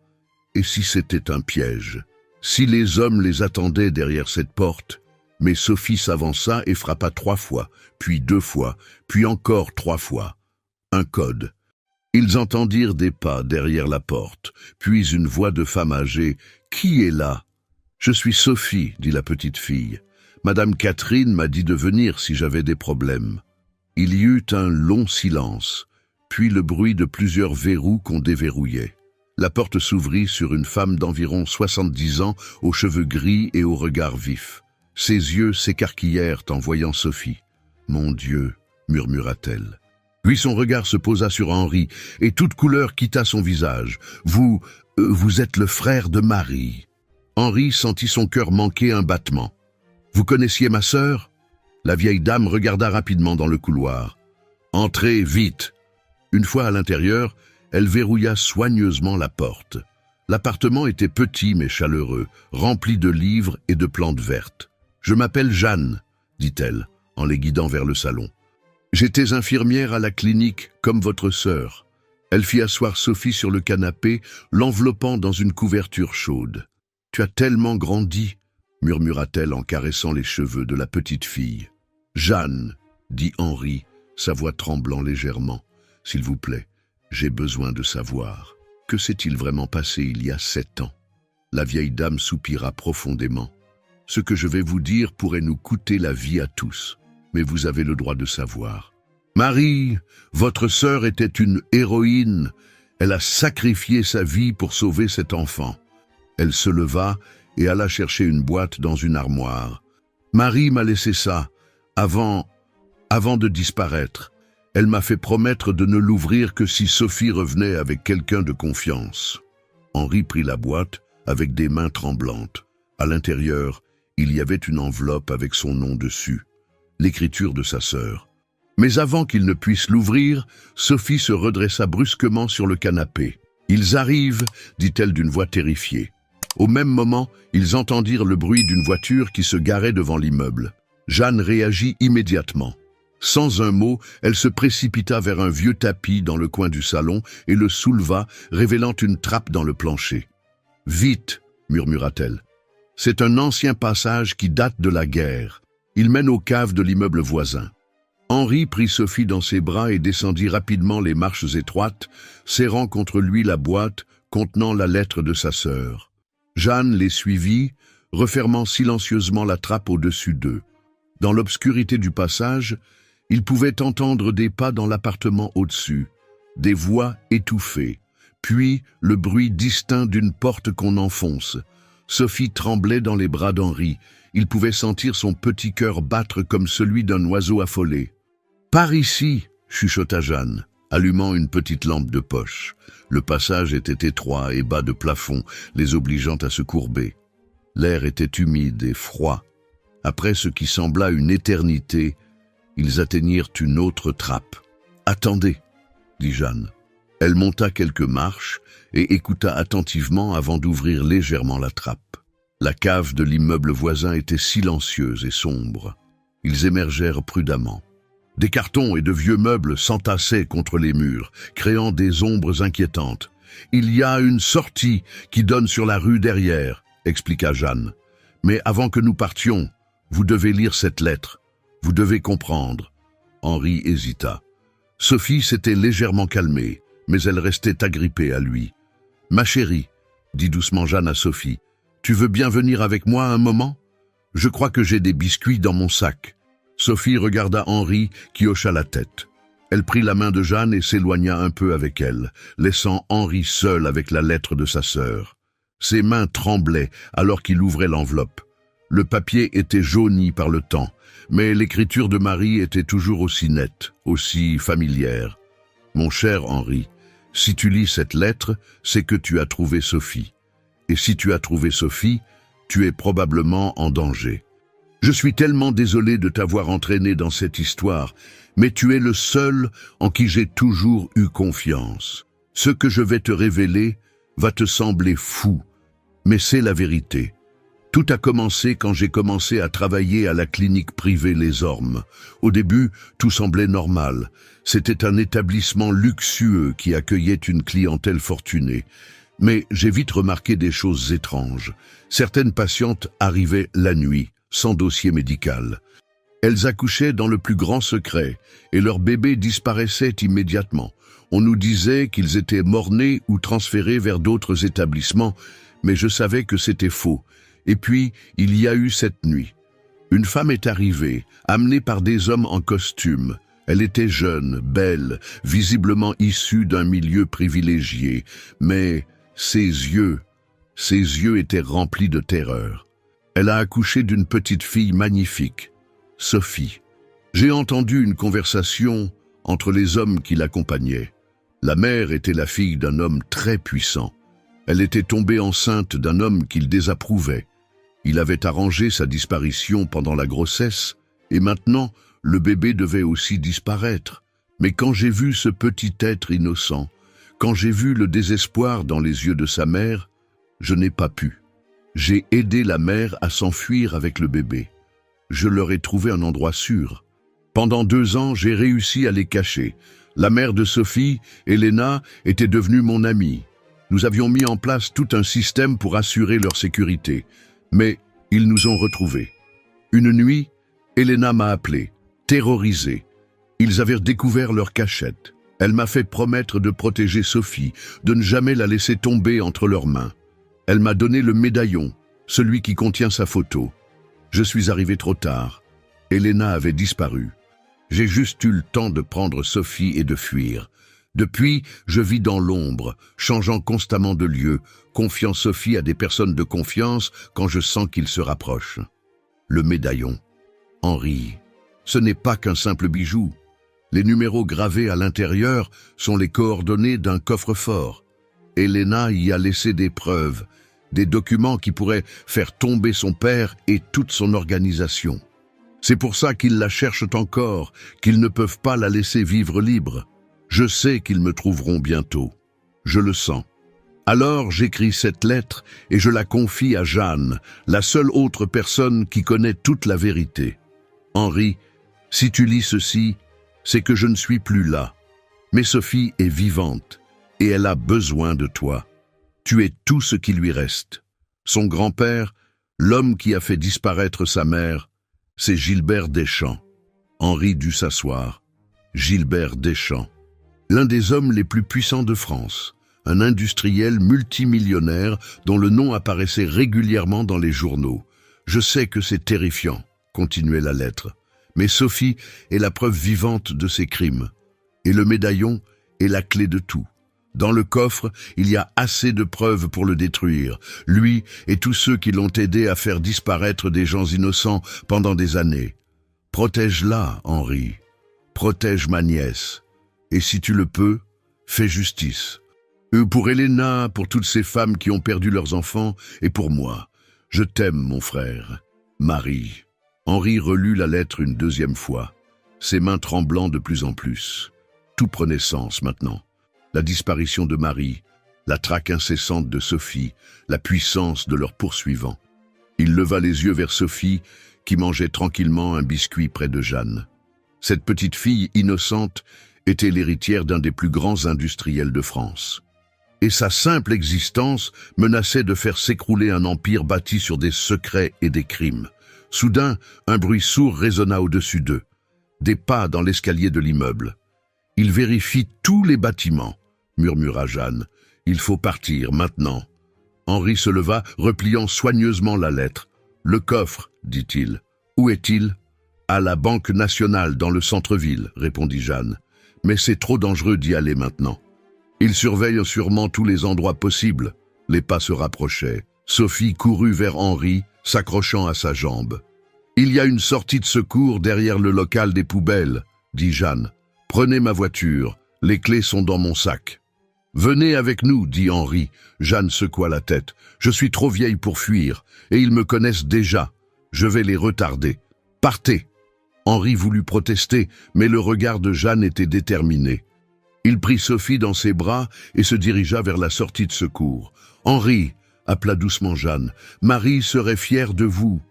Et si c'était un piège ? Si les hommes les attendaient derrière cette porte? Mais Sophie s'avança et frappa 3 fois, puis 2 fois, puis encore 3 fois. Un code. Ils entendirent des pas derrière la porte, puis une voix de femme âgée. « Qui est là ?»« Je suis Sophie, » dit la petite fille. « Madame Catherine m'a dit de venir si j'avais des problèmes. » Il y eut un long silence, puis le bruit de plusieurs verrous qu'on déverrouillait. La porte s'ouvrit sur une femme d'environ 70 ans, aux cheveux gris et au regard vif. Ses yeux s'écarquillèrent en voyant Sophie. « Mon Dieu !» murmura-t-elle. Puis son regard se posa sur Henri, et toute couleur quitta son visage. « Vous êtes le frère de Marie. » Henri sentit son cœur manquer un battement. « Vous connaissiez ma sœur ?» La vieille dame regarda rapidement dans le couloir. « Entrez vite !» Une fois à l'intérieur, elle verrouilla soigneusement la porte. L'appartement était petit mais chaleureux, rempli de livres et de plantes vertes. « Je m'appelle Jeanne, » dit-elle, en les guidant vers le salon. « J'étais infirmière à la clinique, comme votre sœur. » Elle fit asseoir Sophie sur le canapé, l'enveloppant dans une couverture chaude. « Tu as tellement grandi, » murmura-t-elle en caressant les cheveux de la petite fille. « Jeanne, » dit Henri, sa voix tremblant légèrement, « s'il vous plaît. J'ai besoin de savoir. Que s'est-il vraiment passé il y a 7 ans ?» La vieille dame soupira profondément. « Ce que je vais vous dire pourrait nous coûter la vie à tous, mais vous avez le droit de savoir. Marie, votre sœur était une héroïne. Elle a sacrifié sa vie pour sauver cet enfant. » Elle se leva et alla chercher une boîte dans une armoire. « Marie m'a laissé ça, avant de disparaître. Elle m'a fait promettre de ne l'ouvrir que si Sophie revenait avec quelqu'un de confiance. » Henri prit la boîte avec des mains tremblantes. À l'intérieur, il y avait une enveloppe avec son nom dessus, l'écriture de sa sœur. Mais avant qu'il ne puisse l'ouvrir, Sophie se redressa brusquement sur le canapé. « Ils arrivent !» dit-elle d'une voix terrifiée. Au même moment, ils entendirent le bruit d'une voiture qui se garait devant l'immeuble. Jeanne réagit immédiatement. Sans un mot, elle se précipita vers un vieux tapis dans le coin du salon et le souleva, révélant une trappe dans le plancher. « Vite !» murmura-t-elle. « C'est un ancien passage qui date de la guerre. Il mène aux caves de l'immeuble voisin. » Henri prit Sophie dans ses bras et descendit rapidement les marches étroites, serrant contre lui la boîte contenant la lettre de sa sœur. Jeanne les suivit, refermant silencieusement la trappe au-dessus d'eux. Dans l'obscurité du passage, ils pouvaient entendre des pas dans l'appartement au-dessus, des voix étouffées, puis le bruit distinct d'une porte qu'on enfonce. Sophie tremblait dans les bras d'Henri. Il pouvait sentir son petit cœur battre comme celui d'un oiseau affolé. « Par ici !» chuchota Jeanne, allumant une petite lampe de poche. Le passage était étroit et bas de plafond, les obligeant à se courber. L'air était humide et froid. Après ce qui sembla une éternité, ils atteignirent une autre trappe. « Attendez !» dit Jeanne. Elle monta quelques marches et écouta attentivement avant d'ouvrir légèrement la trappe. La cave de l'immeuble voisin était silencieuse et sombre. Ils émergèrent prudemment. Des cartons et de vieux meubles s'entassaient contre les murs, créant des ombres inquiétantes. « Il y a une sortie qui donne sur la rue derrière », expliqua Jeanne. « Mais avant que nous partions, vous devez lire cette lettre. Vous devez comprendre. » Henri hésita. Sophie s'était légèrement calmée, mais elle restait agrippée à lui. « Ma chérie, » dit doucement Jeanne à Sophie, « tu veux bien venir avec moi un moment? Je crois que j'ai des biscuits dans mon sac. » Sophie regarda Henri qui hocha la tête. Elle prit la main de Jeanne et s'éloigna un peu avec elle, laissant Henri seul avec la lettre de sa sœur. Ses mains tremblaient alors qu'il ouvrait l'enveloppe. Le papier était jauni par le temps, mais l'écriture de Marie était toujours aussi nette, aussi familière. « Mon cher Henri, si tu lis cette lettre, c'est que tu as trouvé Sophie. Et si tu as trouvé Sophie, tu es probablement en danger. Je suis tellement désolé de t'avoir entraîné dans cette histoire, mais tu es le seul en qui j'ai toujours eu confiance. Ce que je vais te révéler va te sembler fou, mais c'est la vérité. Tout a commencé quand j'ai commencé à travailler à la clinique privée Les Ormes. Au début, tout semblait normal. C'était un établissement luxueux qui accueillait une clientèle fortunée. Mais j'ai vite remarqué des choses étranges. Certaines patientes arrivaient la nuit, sans dossier médical. Elles accouchaient dans le plus grand secret et leurs bébés disparaissaient immédiatement. On nous disait qu'ils étaient mort-nés ou transférés vers d'autres établissements, mais je savais que c'était faux. Et puis, il y a eu cette nuit. Une femme est arrivée, amenée par des hommes en costume. Elle était jeune, belle, visiblement issue d'un milieu privilégié, mais ses yeux étaient remplis de terreur. Elle a accouché d'une petite fille magnifique, Sophie. J'ai entendu une conversation entre les hommes qui l'accompagnaient. La mère était la fille d'un homme très puissant. Elle était tombée enceinte d'un homme qu'il désapprouvait. Il avait arrangé sa disparition pendant la grossesse, et maintenant, le bébé devait aussi disparaître. Mais quand j'ai vu ce petit être innocent, quand j'ai vu le désespoir dans les yeux de sa mère, je n'ai pas pu. J'ai aidé la mère à s'enfuir avec le bébé. Je leur ai trouvé un endroit sûr. Pendant 2 ans, j'ai réussi à les cacher. La mère de Sophie, Elena, était devenue mon amie. Nous avions mis en place tout un système pour assurer leur sécurité. Mais ils nous ont retrouvés. Une nuit, Elena m'a appelé, terrorisée. Ils avaient découvert leur cachette. Elle m'a fait promettre de protéger Sophie, de ne jamais la laisser tomber entre leurs mains. Elle m'a donné le médaillon, celui qui contient sa photo. Je suis arrivé trop tard. Elena avait disparu. J'ai juste eu le temps de prendre Sophie et de fuir. Depuis, je vis dans l'ombre, changeant constamment de lieu, confiant Sophie à des personnes de confiance quand je sens qu'ils se rapprochent. Le médaillon. Henri, ce n'est pas qu'un simple bijou. Les numéros gravés à l'intérieur sont les coordonnées d'un coffre-fort. Elena y a laissé des preuves, des documents qui pourraient faire tomber son père et toute son organisation. C'est pour ça qu'ils la cherchent encore, qu'ils ne peuvent pas la laisser vivre libre. Je sais qu'ils me trouveront bientôt. Je le sens. Alors j'écris cette lettre et je la confie à Jeanne, la seule autre personne qui connaît toute la vérité. Henri, si tu lis ceci, c'est que je ne suis plus là. Mais Sophie est vivante et elle a besoin de toi. Tu es tout ce qui lui reste. Son grand-père, l'homme qui a fait disparaître sa mère, c'est Gilbert Deschamps. Henri dut s'asseoir. Gilbert Deschamps. L'un des hommes les plus puissants de France, un industriel multimillionnaire dont le nom apparaissait régulièrement dans les journaux. Je sais que c'est terrifiant, continuait la lettre, mais Sophie est la preuve vivante de ses crimes. Et le médaillon est la clé de tout. Dans le coffre, il y a assez de preuves pour le détruire, lui et tous ceux qui l'ont aidé à faire disparaître des gens innocents pendant des années. Protège-la, Henri. Protège ma nièce. Et si tu le peux, fais justice. Pour Elena, pour toutes ces femmes qui ont perdu leurs enfants, et pour moi. Je t'aime, mon frère. Marie. Henri relut la lettre une deuxième fois, ses mains tremblant de plus en plus. Tout prenait sens maintenant. La disparition de Marie, la traque incessante de Sophie, la puissance de leurs poursuivants. Il leva les yeux vers Sophie, qui mangeait tranquillement un biscuit près de Jeanne. Cette petite fille innocente était l'héritière d'un des plus grands industriels de France. Et sa simple existence menaçait de faire s'écrouler un empire bâti sur des secrets et des crimes. Soudain, un bruit sourd résonna au-dessus d'eux. Des pas dans l'escalier de l'immeuble. « Il vérifie tous les bâtiments », murmura Jeanne. « Il faut partir, maintenant. » Henri se leva, repliant soigneusement la lettre. « Le coffre, dit-il. Où est-il ? » « À la Banque nationale, dans le centre-ville, répondit Jeanne. « Mais c'est trop dangereux d'y aller maintenant. Il surveille sûrement tous les endroits possibles. » Les pas se rapprochaient. Sophie courut vers Henri, s'accrochant à sa jambe. « Il y a une sortie de secours derrière le local des poubelles, dit Jeanne. « Prenez ma voiture, les clés sont dans mon sac. »« Venez avec nous, dit Henri. » Jeanne secoua la tête. « Je suis trop vieille pour fuir, et ils me connaissent déjà. Je vais les retarder. Partez !» Henri voulut protester, mais le regard de Jeanne était déterminé. Il prit Sophie dans ses bras et se dirigea vers la sortie de secours. « Henri !» appela doucement Jeanne. « Marie serait fière de vous. »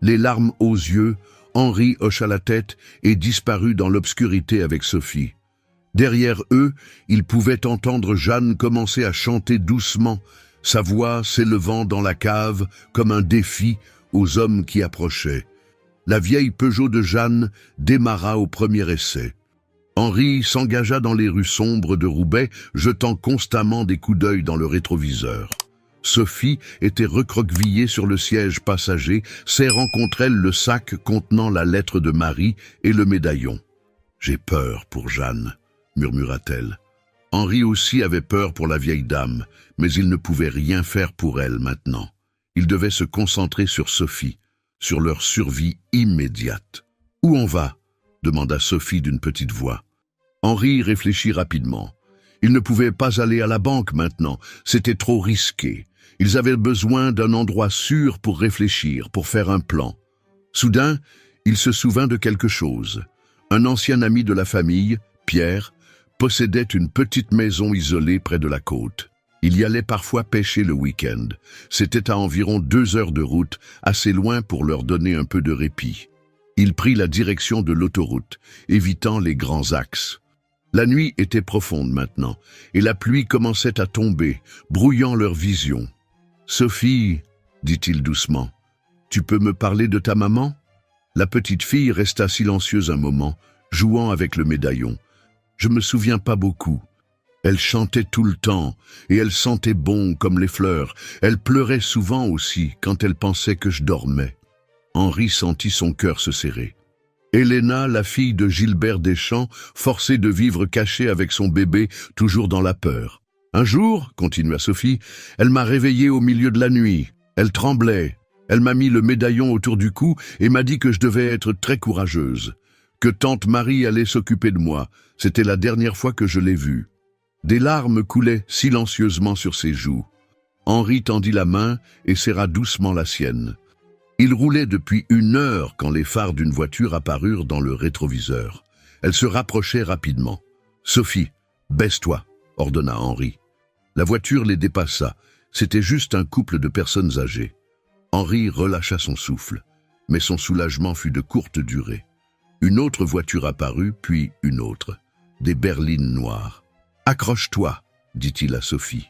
Les larmes aux yeux, Henri hocha la tête et disparut dans l'obscurité avec Sophie. Derrière eux, ils pouvaient entendre Jeanne commencer à chanter doucement, sa voix s'élevant dans la cave comme un défi aux hommes qui approchaient. La vieille Peugeot de Jeanne démarra au premier essai. Henri s'engagea dans les rues sombres de Roubaix, jetant constamment des coups d'œil dans le rétroviseur. Sophie était recroquevillée sur le siège passager, serrant contre elle le sac contenant la lettre de Marie et le médaillon. « J'ai peur pour Jeanne », murmura-t-elle. Henri aussi avait peur pour la vieille dame, mais il ne pouvait rien faire pour elle maintenant. Il devait se concentrer sur Sophie, sur leur survie immédiate. « Où on va ?» demanda Sophie d'une petite voix. Henri réfléchit rapidement. Ils ne pouvaient pas aller à la banque maintenant, c'était trop risqué. Ils avaient besoin d'un endroit sûr pour réfléchir, pour faire un plan. Soudain, il se souvint de quelque chose. Un ancien ami de la famille, Pierre, possédait une petite maison isolée près de la côte. Il y allait parfois pêcher le week-end. C'était à environ 2 heures de route, assez loin pour leur donner un peu de répit. Il prit la direction de l'autoroute, évitant les grands axes. La nuit était profonde maintenant, et la pluie commençait à tomber, brouillant leur vision. « Sophie, dit-il doucement, tu peux me parler de ta maman ?» La petite fille resta silencieuse un moment, jouant avec le médaillon. « Je me souviens pas beaucoup. Elle chantait tout le temps, et elle sentait bon comme les fleurs. Elle pleurait souvent aussi, quand elle pensait que je dormais. » Henri sentit son cœur se serrer. Elena, la fille de Gilbert Deschamps, forcée de vivre cachée avec son bébé, toujours dans la peur. « Un jour, continua Sophie, elle m'a réveillée au milieu de la nuit. Elle tremblait. Elle m'a mis le médaillon autour du cou et m'a dit que je devais être très courageuse. Que tante Marie allait s'occuper de moi. C'était la dernière fois que je l'ai vue. » Des larmes coulaient silencieusement sur ses joues. Henri tendit la main et serra doucement la sienne. Il roulait depuis 1 heure quand les phares d'une voiture apparurent dans le rétroviseur. Elle se rapprochait rapidement. « Sophie, baisse-toi », ordonna Henri. La voiture les dépassa. C'était juste un couple de personnes âgées. Henri relâcha son souffle, mais son soulagement fut de courte durée. Une autre voiture apparut, puis une autre. Des berlines noires. « Accroche-toi », dit-il à Sophie.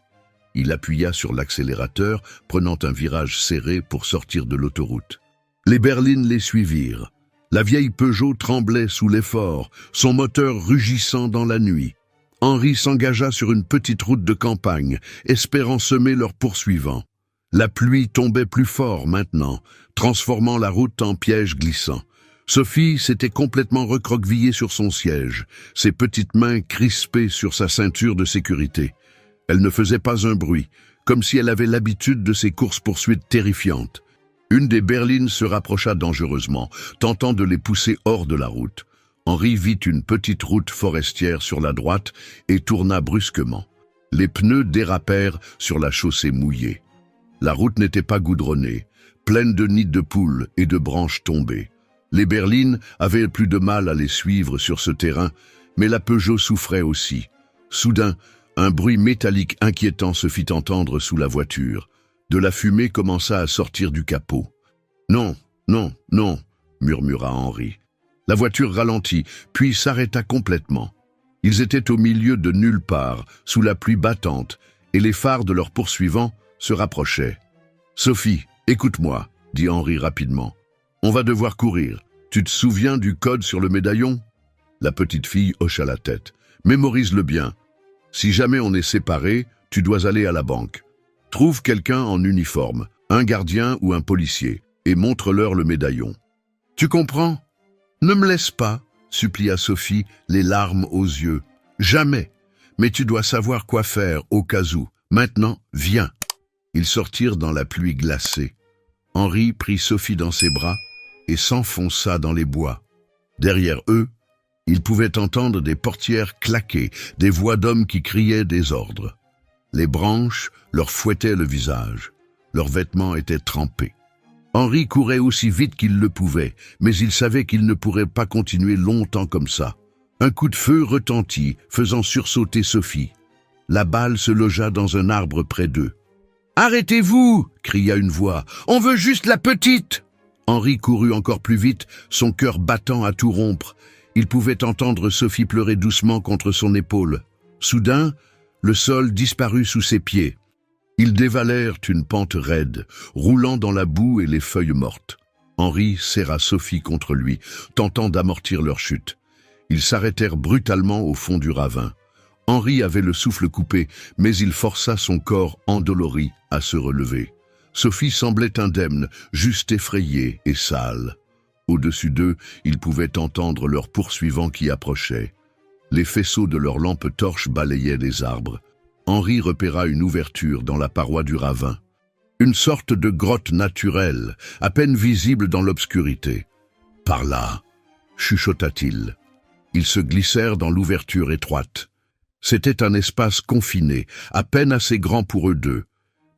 Il appuya sur l'accélérateur, prenant un virage serré pour sortir de l'autoroute. Les berlines les suivirent. La vieille Peugeot tremblait sous l'effort, son moteur rugissant dans la nuit. Henri s'engagea sur une petite route de campagne, espérant semer leurs poursuivants. La pluie tombait plus fort maintenant, transformant la route en piège glissant. Sophie s'était complètement recroquevillée sur son siège, ses petites mains crispées sur sa ceinture de sécurité. Elle ne faisait pas un bruit, comme si elle avait l'habitude de ces courses-poursuites terrifiantes. Une des berlines se rapprocha dangereusement, tentant de les pousser hors de la route. Henri vit une petite route forestière sur la droite et tourna brusquement. Les pneus dérapèrent sur la chaussée mouillée. La route n'était pas goudronnée, pleine de nids de poules et de branches tombées. Les berlines avaient plus de mal à les suivre sur ce terrain, mais la Peugeot souffrait aussi. Soudain, un bruit métallique inquiétant se fit entendre sous la voiture. De la fumée commença à sortir du capot. « Non, non, non !» murmura Henri. La voiture ralentit, puis s'arrêta complètement. Ils étaient au milieu de nulle part, sous la pluie battante, et les phares de leurs poursuivants se rapprochaient. « Sophie, écoute-moi » dit Henri rapidement. « On va devoir courir. Tu te souviens du code sur le médaillon ?» La petite fille hocha la tête. « Mémorise-le bien. Si jamais on est séparés, tu dois aller à la banque. Trouve quelqu'un en uniforme, un gardien ou un policier, et montre-leur le médaillon. Tu comprends ? Ne me laisse pas, supplia Sophie, les larmes aux yeux. Jamais. Mais tu dois savoir quoi faire au cas où. Maintenant, viens. Ils sortirent dans la pluie glacée. Henri prit Sophie dans ses bras et s'enfonça dans les bois. Derrière eux, ils pouvaient entendre des portières claquer, des voix d'hommes qui criaient des ordres. Les branches leur fouettaient le visage. Leurs vêtements étaient trempés. Henri courait aussi vite qu'il le pouvait, mais il savait qu'il ne pourrait pas continuer longtemps comme ça. Un coup de feu retentit, faisant sursauter Sophie. La balle se logea dans un arbre près d'eux. « Arrêtez-vous » cria une voix. « On veut juste la petite !» Henri courut encore plus vite, son cœur battant à tout rompre. Il pouvait entendre Sophie pleurer doucement contre son épaule. Soudain, le sol disparut sous ses pieds. Ils dévalèrent une pente raide, roulant dans la boue et les feuilles mortes. Henri serra Sophie contre lui, tentant d'amortir leur chute. Ils s'arrêtèrent brutalement au fond du ravin. Henri avait le souffle coupé, mais il força son corps endolori à se relever. Sophie semblait indemne, juste effrayée et sale. Au-dessus d'eux, ils pouvaient entendre leurs poursuivants qui approchaient. Les faisceaux de leurs lampes torches balayaient les arbres. Henri repéra une ouverture dans la paroi du ravin. Une sorte de grotte naturelle, à peine visible dans l'obscurité. « Par là !» chuchota-t-il. Ils se glissèrent dans l'ouverture étroite. C'était un espace confiné, à peine assez grand pour eux deux.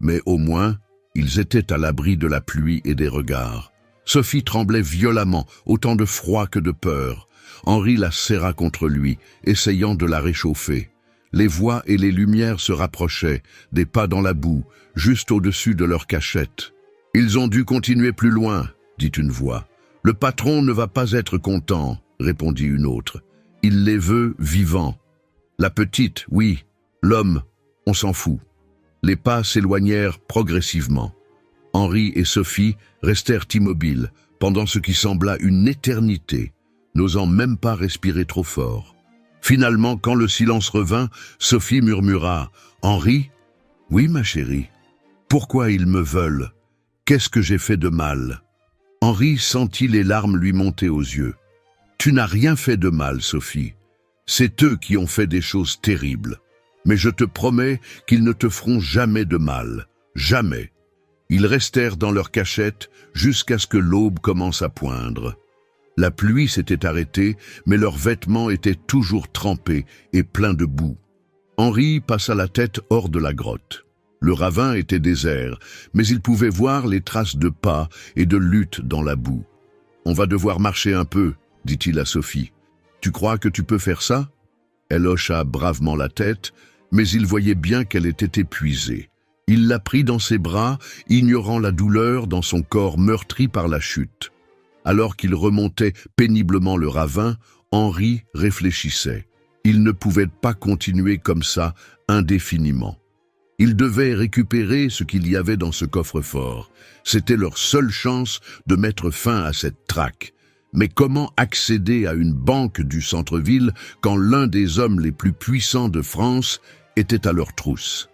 Mais au moins, ils étaient à l'abri de la pluie et des regards. Sophie tremblait violemment, autant de froid que de peur. Henri la serra contre lui, essayant de la réchauffer. Les voix et les lumières se rapprochaient, des pas dans la boue, juste au-dessus de leur cachette. « Ils ont dû continuer plus loin », dit une voix. « Le patron ne va pas être content », répondit une autre. « Il les veut vivants. La petite, oui. L'homme, on s'en fout. » Les pas s'éloignèrent progressivement. Henri et Sophie restèrent immobiles, pendant ce qui sembla une éternité, n'osant même pas respirer trop fort. Finalement, quand le silence revint, Sophie murmura « Henri ?»« Oui, ma chérie. Pourquoi ils me veulent? Qu'est-ce que j'ai fait de mal ?» Henri sentit les larmes lui monter aux yeux. « Tu n'as rien fait de mal, Sophie. C'est eux qui ont fait des choses terribles. Mais je te promets qu'ils ne te feront jamais de mal. Jamais. » Ils restèrent dans leur cachette jusqu'à ce que l'aube commence à poindre. La pluie s'était arrêtée, mais leurs vêtements étaient toujours trempés et pleins de boue. Henri passa la tête hors de la grotte. Le ravin était désert, mais il pouvait voir les traces de pas et de lutte dans la boue. « On va devoir marcher un peu, » dit-il à Sophie. « Tu crois que tu peux faire ça ?» Elle hocha bravement la tête, mais il voyait bien qu'elle était épuisée. Il la prit dans ses bras, ignorant la douleur dans son corps meurtri par la chute. Alors qu'il remontait péniblement le ravin, Henri réfléchissait. Il ne pouvait pas continuer comme ça indéfiniment. Ils devaient récupérer ce qu'il y avait dans ce coffre-fort. C'était leur seule chance de mettre fin à cette traque. Mais comment accéder à une banque du centre-ville quand l'un des hommes les plus puissants de France était à leur trousse?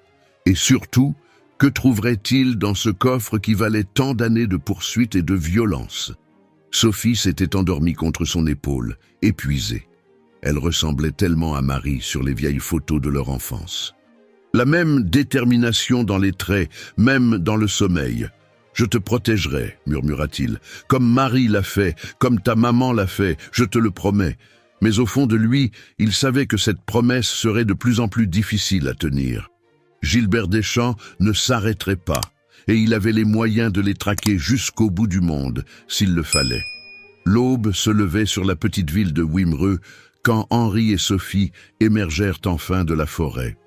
Et surtout, que trouveraient-ils dans ce coffre qui valait tant d'années de poursuites et de violence? Sophie s'était endormie contre son épaule, épuisée. Elle ressemblait tellement à Marie sur les vieilles photos de leur enfance. La même détermination dans les traits, même dans le sommeil. « Je te protégerai », murmura-t-il, « comme Marie l'a fait, comme ta maman l'a fait, je te le promets. » Mais au fond de lui, il savait que cette promesse serait de plus en plus difficile à tenir. Gilbert Deschamps ne s'arrêterait pas, et il avait les moyens de les traquer jusqu'au bout du monde, s'il le fallait. L'aube se levait sur la petite ville de Wimereux quand Henri et Sophie émergèrent enfin de la forêt.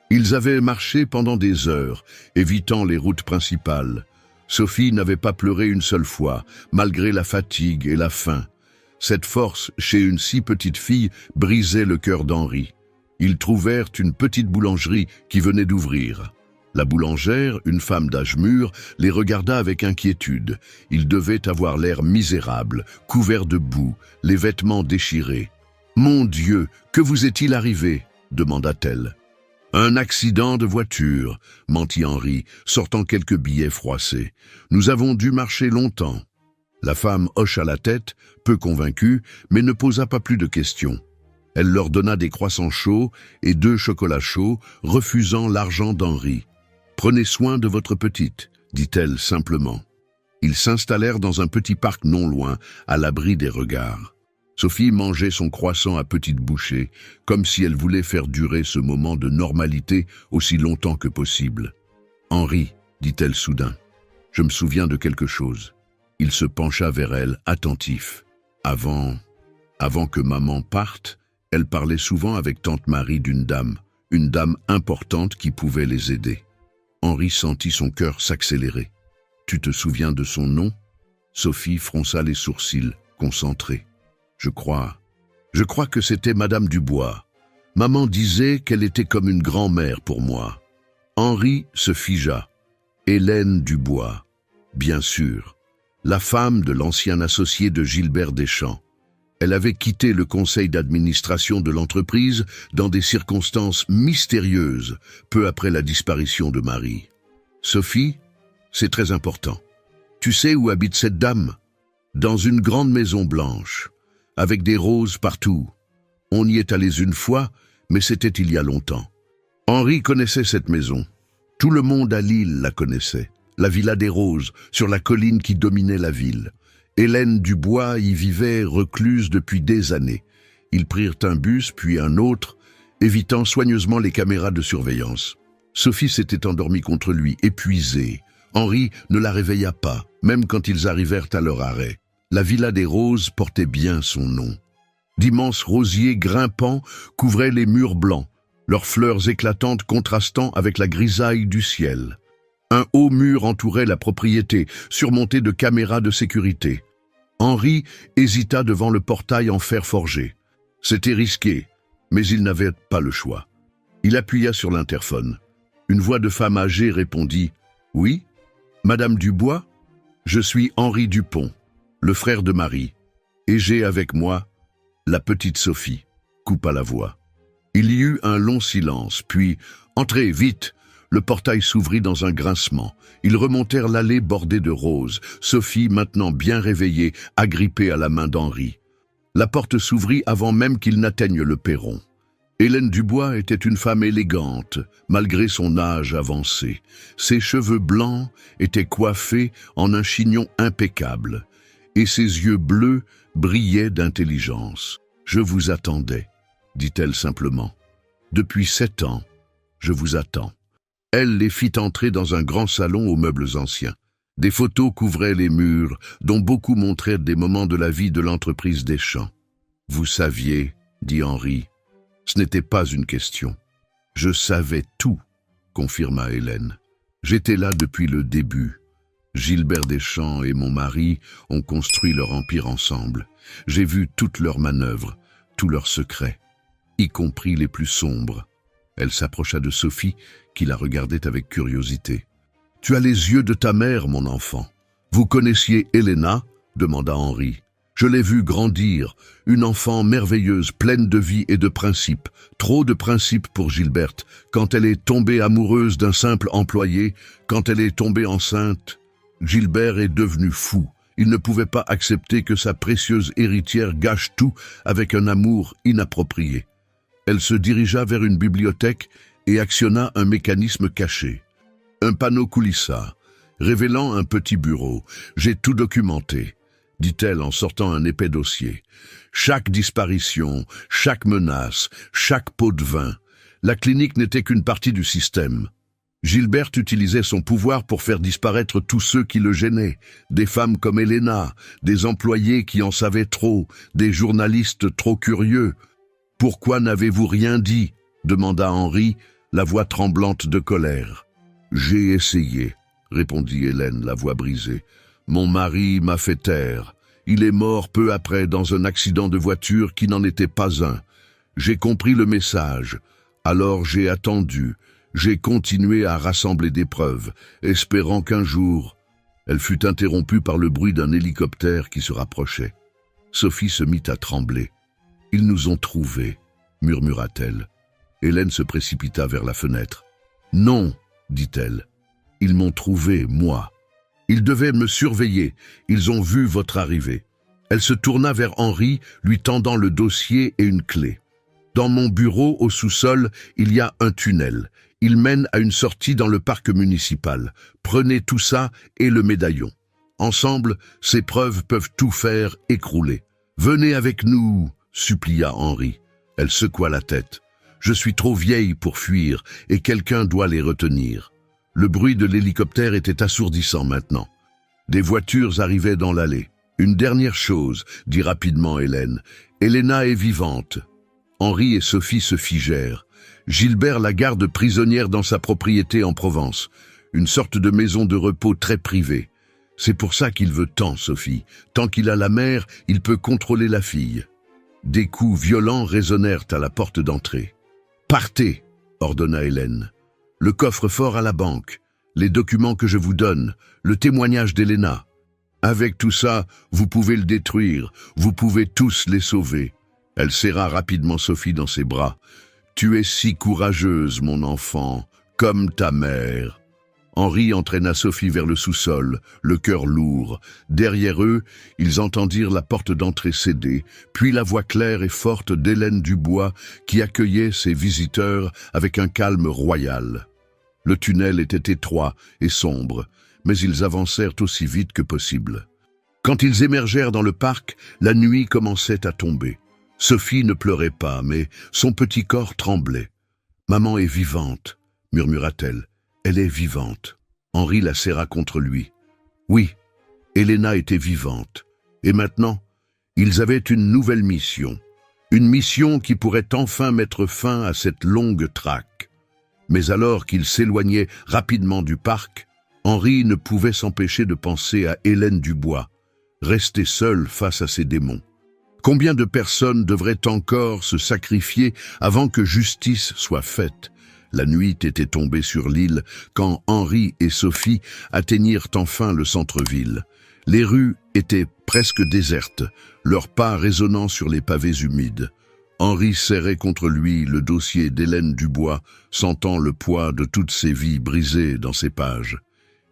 Ils avaient marché pendant des heures, évitant les routes principales. Sophie n'avait pas pleuré une seule fois, malgré la fatigue et la faim. Cette force, chez une si petite fille, brisait le cœur d'Henri. Ils trouvèrent une petite boulangerie qui venait d'ouvrir. La boulangère, une femme d'âge mûr, les regarda avec inquiétude. Ils devaient avoir l'air misérable, couverts de boue, les vêtements déchirés. « Mon Dieu, que vous est-il arrivé ?» demanda-t-elle. « Un accident de voiture, » mentit Henri, sortant quelques billets froissés. « Nous avons dû marcher longtemps. » La femme hocha la tête, peu convaincue, mais ne posa pas plus de questions. Elle leur donna des croissants chauds et 2 chocolats chauds, refusant l'argent d'Henri. « Prenez soin de votre petite, » dit-elle simplement. Ils s'installèrent dans un petit parc non loin, à l'abri des regards. Sophie mangeait son croissant à petites bouchées, comme si elle voulait faire durer ce moment de normalité aussi longtemps que possible. « Henri, » dit-elle soudain, « je me souviens de quelque chose. » Il se pencha vers elle, attentif. Avant que maman parte, elle parlait souvent avec tante Marie d'une dame, une dame importante qui pouvait les aider. Henri sentit son cœur s'accélérer. « Tu te souviens de son nom ?» Sophie fronça les sourcils, concentrée. « Je crois que c'était Madame Dubois. Maman disait qu'elle était comme une grand-mère pour moi. » Henri se figea. Hélène Dubois, bien sûr. La femme de l'ancien associé de Gilbert Deschamps. Elle avait quitté le conseil d'administration de l'entreprise dans des circonstances mystérieuses, peu après la disparition de Marie. « Sophie, c'est très important. Tu sais où habite cette dame ? Dans une grande maison blanche, avec des roses partout. On y est allés une fois, mais c'était il y a longtemps. Henri connaissait cette maison. Tout le monde à Lille la connaissait. La Villa des Roses, sur la colline qui dominait la ville. Hélène Dubois y vivait recluse depuis des années. Ils prirent un bus, puis un autre, évitant soigneusement les caméras de surveillance. Sophie s'était endormie contre lui, épuisée. Henri ne la réveilla pas, même quand ils arrivèrent à leur arrêt. La Villa des Roses portait bien son nom. D'immenses rosiers grimpants couvraient les murs blancs, leurs fleurs éclatantes contrastant avec la grisaille du ciel. Un haut mur entourait la propriété, surmonté de caméras de sécurité. Henri hésita devant le portail en fer forgé. C'était risqué, mais il n'avait pas le choix. Il appuya sur l'interphone. Une voix de femme âgée répondit « Oui, Madame Dubois, je suis Henri Dupont, le frère de Marie, et j'ai avec moi la petite Sophie », coupa la voix. Il y eut un long silence, puis « Entrez, vite !» Le portail s'ouvrit dans un grincement. Ils remontèrent l'allée bordée de roses, Sophie maintenant bien réveillée, agrippée à la main d'Henri. La porte s'ouvrit avant même qu'ils n'atteignent le perron. Hélène Dubois était une femme élégante, malgré son âge avancé. Ses cheveux blancs étaient coiffés en un chignon impeccable, et ses yeux bleus brillaient d'intelligence. « Je vous attendais », dit-elle simplement. « Depuis 7 ans, je vous attends. » Elle les fit entrer dans un grand salon aux meubles anciens. Des photos couvraient les murs, dont beaucoup montraient des moments de la vie de l'entreprise Deschamps. « Vous saviez, » dit Henri. « Ce n'était pas une question. »« Je savais tout, » confirma Hélène. « J'étais là depuis le début. Gilbert Deschamps et mon mari ont construit leur empire ensemble. J'ai vu toutes leurs manœuvres, tous leurs secrets, y compris les plus sombres. » Elle s'approcha de Sophie, qui la regardait avec curiosité. « Tu as les yeux de ta mère, mon enfant. Vous connaissiez Helena ?» demanda Henri. « Je l'ai vue grandir, une enfant merveilleuse, pleine de vie et de principes. Trop de principes pour Gilberte. Quand elle est tombée amoureuse d'un simple employé, quand elle est tombée enceinte, Gilbert est devenu fou. Il ne pouvait pas accepter que sa précieuse héritière gâche tout avec un amour inapproprié. Elle se dirigea vers une bibliothèque et actionna un mécanisme caché. Un panneau coulissa, révélant un petit bureau. « J'ai tout documenté », dit-elle en sortant un épais dossier. Chaque disparition, chaque menace, chaque pot de vin. La clinique n'était qu'une partie du système. Gilberte utilisait son pouvoir pour faire disparaître tous ceux qui le gênaient. Des femmes comme Elena, des employés qui en savaient trop, des journalistes trop curieux. « Pourquoi n'avez-vous rien dit ?» demanda Henri, la voix tremblante de colère. « J'ai essayé », répondit Hélène, la voix brisée. « Mon mari m'a fait taire. Il est mort peu après dans un accident de voiture qui n'en était pas un. J'ai compris le message. Alors j'ai attendu. J'ai continué à rassembler des preuves, espérant qu'un jour... » Elle fut interrompue par le bruit d'un hélicoptère qui se rapprochait. Sophie se mit à trembler. « Ils nous ont trouvés », murmura-t-elle. Hélène se précipita vers la fenêtre. « Non », dit-elle. « Ils m'ont trouvé, moi. Ils devaient me surveiller. Ils ont vu votre arrivée. » Elle se tourna vers Henri, lui tendant le dossier et une clé. « Dans mon bureau, au sous-sol, il y a un tunnel. Il mène à une sortie dans le parc municipal. Prenez tout ça et le médaillon. Ensemble, ces preuves peuvent tout faire écrouler. Venez avec nous !» supplia Henri. Elle secoua la tête. « Je suis trop vieille pour fuir et quelqu'un doit les retenir. » Le bruit de l'hélicoptère était assourdissant maintenant. Des voitures arrivaient dans l'allée. « Une dernière chose, » dit rapidement Hélène. « Elena est vivante. » Henri et Sophie se figèrent. Gilbert la garde prisonnière dans sa propriété en Provence, une sorte de maison de repos très privée. C'est pour ça qu'il veut tant, Sophie. Tant qu'il a la mère, il peut contrôler la fille. Des coups violents résonnèrent à la porte d'entrée. « Partez !» ordonna Hélène. « Le coffre-fort à la banque, les documents que je vous donne, le témoignage d'Elena. Avec tout ça, vous pouvez le détruire, vous pouvez tous les sauver. » Elle serra rapidement Sophie dans ses bras. « Tu es si courageuse, mon enfant, comme ta mère. » Henri entraîna Sophie vers le sous-sol, le cœur lourd. Derrière eux, ils entendirent la porte d'entrée céder, puis la voix claire et forte d'Hélène Dubois qui accueillait ses visiteurs avec un calme royal. Le tunnel était étroit et sombre, mais ils avancèrent aussi vite que possible. Quand ils émergèrent dans le parc, la nuit commençait à tomber. Sophie ne pleurait pas, mais son petit corps tremblait. « Maman est vivante », murmura-t-elle. « Elle est vivante. » Henri la serra contre lui. Oui, Elena était vivante. Et maintenant, ils avaient une nouvelle mission. Une mission qui pourrait enfin mettre fin à cette longue traque. Mais alors qu'ils s'éloignaient rapidement du parc, Henri ne pouvait s'empêcher de penser à Hélène Dubois, restée seule face à ses démons. Combien de personnes devraient encore se sacrifier avant que justice soit faite? La nuit était tombée sur l'île quand Henri et Sophie atteignirent enfin le centre-ville. Les rues étaient presque désertes, leurs pas résonnant sur les pavés humides. Henri serrait contre lui le dossier d'Hélène Dubois, sentant le poids de toutes ses vies brisées dans ses pages.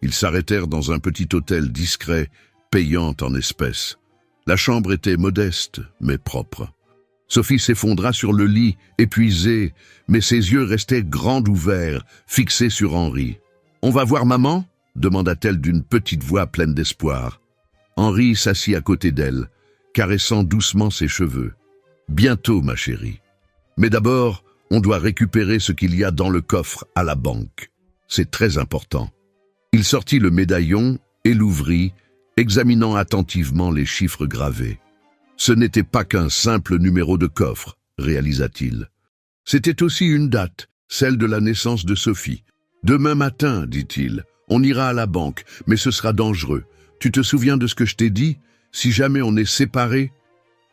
Ils s'arrêtèrent dans un petit hôtel discret, payant en espèces. La chambre était modeste, mais propre. Sophie s'effondra sur le lit, épuisée, mais ses yeux restaient grands ouverts, fixés sur Henri. « On va voir maman ?» demanda-t-elle d'une petite voix pleine d'espoir. Henri s'assit à côté d'elle, caressant doucement ses cheveux. « Bientôt, ma chérie. Mais d'abord, on doit récupérer ce qu'il y a dans le coffre à la banque. C'est très important. » Il sortit le médaillon et l'ouvrit, examinant attentivement les chiffres gravés. Ce n'était pas qu'un simple numéro de coffre, réalisa-t-il. C'était aussi une date, celle de la naissance de Sophie. « Demain matin, dit-il, on ira à la banque, mais ce sera dangereux. Tu te souviens de ce que je t'ai dit? Si jamais on est séparés,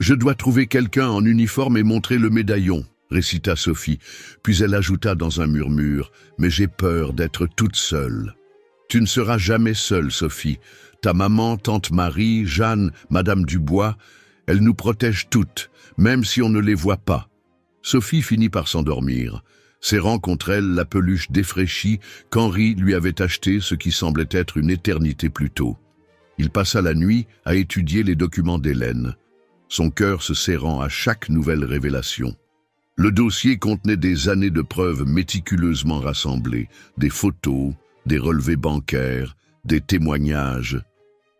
je dois trouver quelqu'un en uniforme et montrer le médaillon, récita Sophie, puis elle ajouta dans un murmure, « Mais j'ai peur d'être toute seule. » Tu ne seras jamais seule, Sophie. Ta maman, tante Marie, Jeanne, Madame Dubois, elles nous protègent toutes, même si on ne les voit pas. Sophie finit par s'endormir, serrant contre elle la peluche défraîchie qu'Henri lui avait achetée ce qui semblait être une éternité plus tôt. Il passa la nuit à étudier les documents d'Hélène, son cœur se serrant à chaque nouvelle révélation. Le dossier contenait des années de preuves méticuleusement rassemblées, des photos, des relevés bancaires, des témoignages.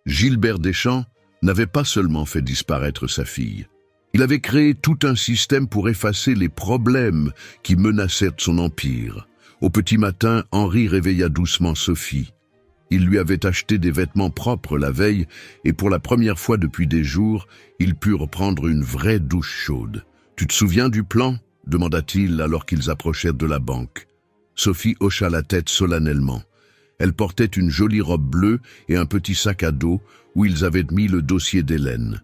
Gilbert Deschamps n'avait pas seulement fait disparaître sa fille. Il avait créé tout un système pour effacer les problèmes qui menaçaient son empire. Au petit matin, Henri réveilla doucement Sophie. Il lui avait acheté des vêtements propres la veille et pour la première fois depuis des jours, ils purent prendre une vraie douche chaude. « Tu te souviens du plan ?» demanda-t-il alors qu'ils approchèrent de la banque. Sophie hocha la tête solennellement. Elle portait une jolie robe bleue et un petit sac à dos où ils avaient mis le dossier d'Hélène.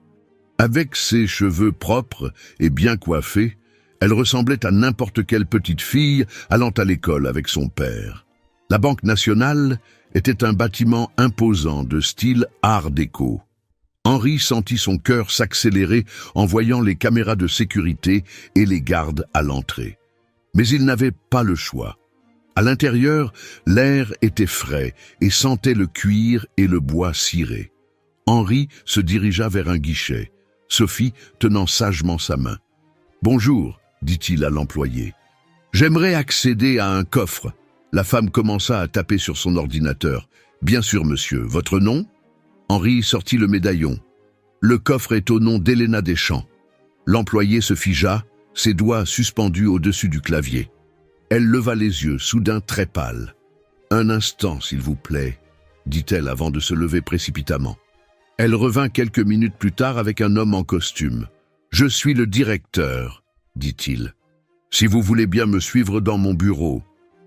Avec ses cheveux propres et bien coiffés, elle ressemblait à n'importe quelle petite fille allant à l'école avec son père. La Banque nationale était un bâtiment imposant de style art déco. Henri sentit son cœur s'accélérer en voyant les caméras de sécurité et les gardes à l'entrée. Mais il n'avait pas le choix. À l'intérieur, l'air était frais et sentait le cuir et le bois ciré. Henri se dirigea vers un guichet, Sophie tenant sagement sa main. « Bonjour », dit-il à l'employé. « J'aimerais accéder à un coffre. » La femme commença à taper sur son ordinateur. « Bien sûr, monsieur. Votre nom ?» Henri sortit le médaillon. « Le coffre est au nom d'Héléna Deschamps. » L'employé se figea, ses doigts suspendus au-dessus du clavier. Elle leva les yeux, soudain très pâle. « Un instant, s'il vous plaît, » dit-elle avant de se lever précipitamment. Elle revint quelques minutes plus tard avec un homme en costume. « Je suis le directeur, » dit-il. « Si vous voulez bien me suivre dans mon bureau. »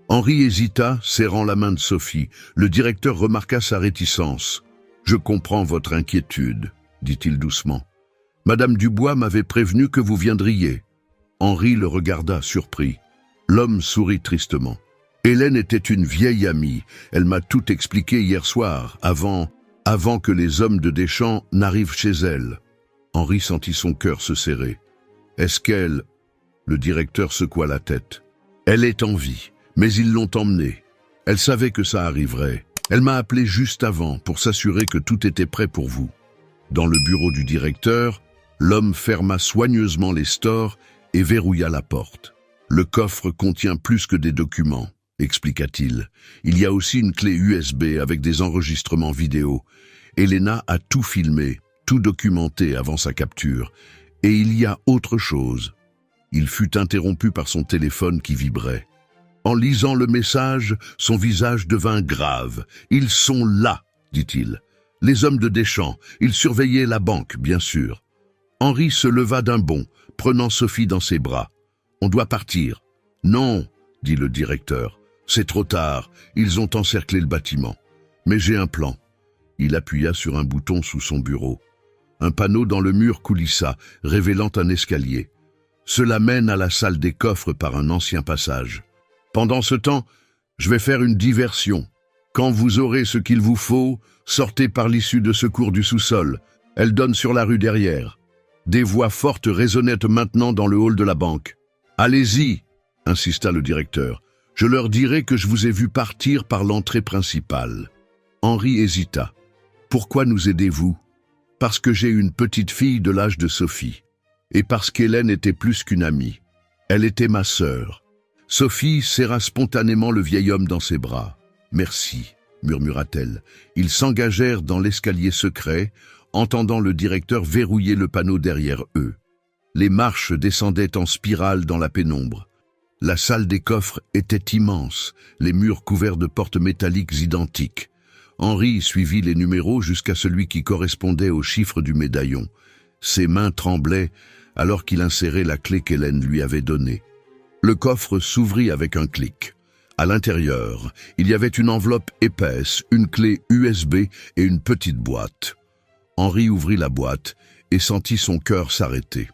Henri hésita, serrant la main de Sophie. Le directeur remarqua sa réticence. « Je comprends votre inquiétude, » dit-il doucement. « Madame Dubois m'avait prévenu que vous viendriez. » Henri le regarda, surpris. L'homme sourit tristement. « Hélène était une vieille amie. Elle m'a tout expliqué hier soir, avant que les hommes de Deschamps n'arrivent chez elle. » Henri sentit son cœur se serrer. « Est-ce qu'elle... » Le directeur secoua la tête. « Elle est en vie, mais ils l'ont emmenée. Elle savait que ça arriverait. Elle m'a appelé juste avant pour s'assurer que tout était prêt pour vous. » Dans le bureau du directeur, l'homme ferma soigneusement les stores et verrouilla la porte. « Le coffre contient plus que des documents, » expliqua-t-il. « Il y a aussi une clé USB avec des enregistrements vidéo. Héléna a tout filmé, tout documenté avant sa capture. Et il y a autre chose. » Il fut interrompu par son téléphone qui vibrait. En lisant le message, son visage devint grave. « Ils sont là, » dit-il. « Les hommes de Deschamps, ils surveillaient la banque, bien sûr. » Henri se leva d'un bond, prenant Sophie dans ses bras. « On doit partir. »« Non, » dit le directeur. « C'est trop tard, ils ont encerclé le bâtiment. Mais j'ai un plan. » Il appuya sur un bouton sous son bureau. Un panneau dans le mur coulissa, révélant un escalier. Cela mène à la salle des coffres par un ancien passage. Pendant ce temps, je vais faire une diversion. Quand vous aurez ce qu'il vous faut, sortez par l'issue de secours du sous-sol. Elle donne sur la rue derrière. Des voix fortes résonnaient maintenant dans le hall de la banque. « Allez-y !» insista le directeur. « Je leur dirai que je vous ai vu partir par l'entrée principale. » Henri hésita. « Pourquoi nous aidez-vous ?»« Parce que j'ai une petite fille de l'âge de Sophie. Et parce qu'Hélène était plus qu'une amie. Elle était ma sœur. » Sophie serra spontanément le vieil homme dans ses bras. « Merci », murmura-t-elle. Ils s'engagèrent dans l'escalier secret, entendant le directeur verrouiller le panneau derrière eux. Les marches descendaient en spirale dans la pénombre. La salle des coffres était immense, les murs couverts de portes métalliques identiques. Henri suivit les numéros jusqu'à celui qui correspondait au chiffre du médaillon. Ses mains tremblaient alors qu'il insérait la clé qu'Hélène lui avait donnée. Le coffre s'ouvrit avec un clic. À l'intérieur, il y avait une enveloppe épaisse, une clé USB et une petite boîte. Henri ouvrit la boîte et sentit son cœur s'arrêter.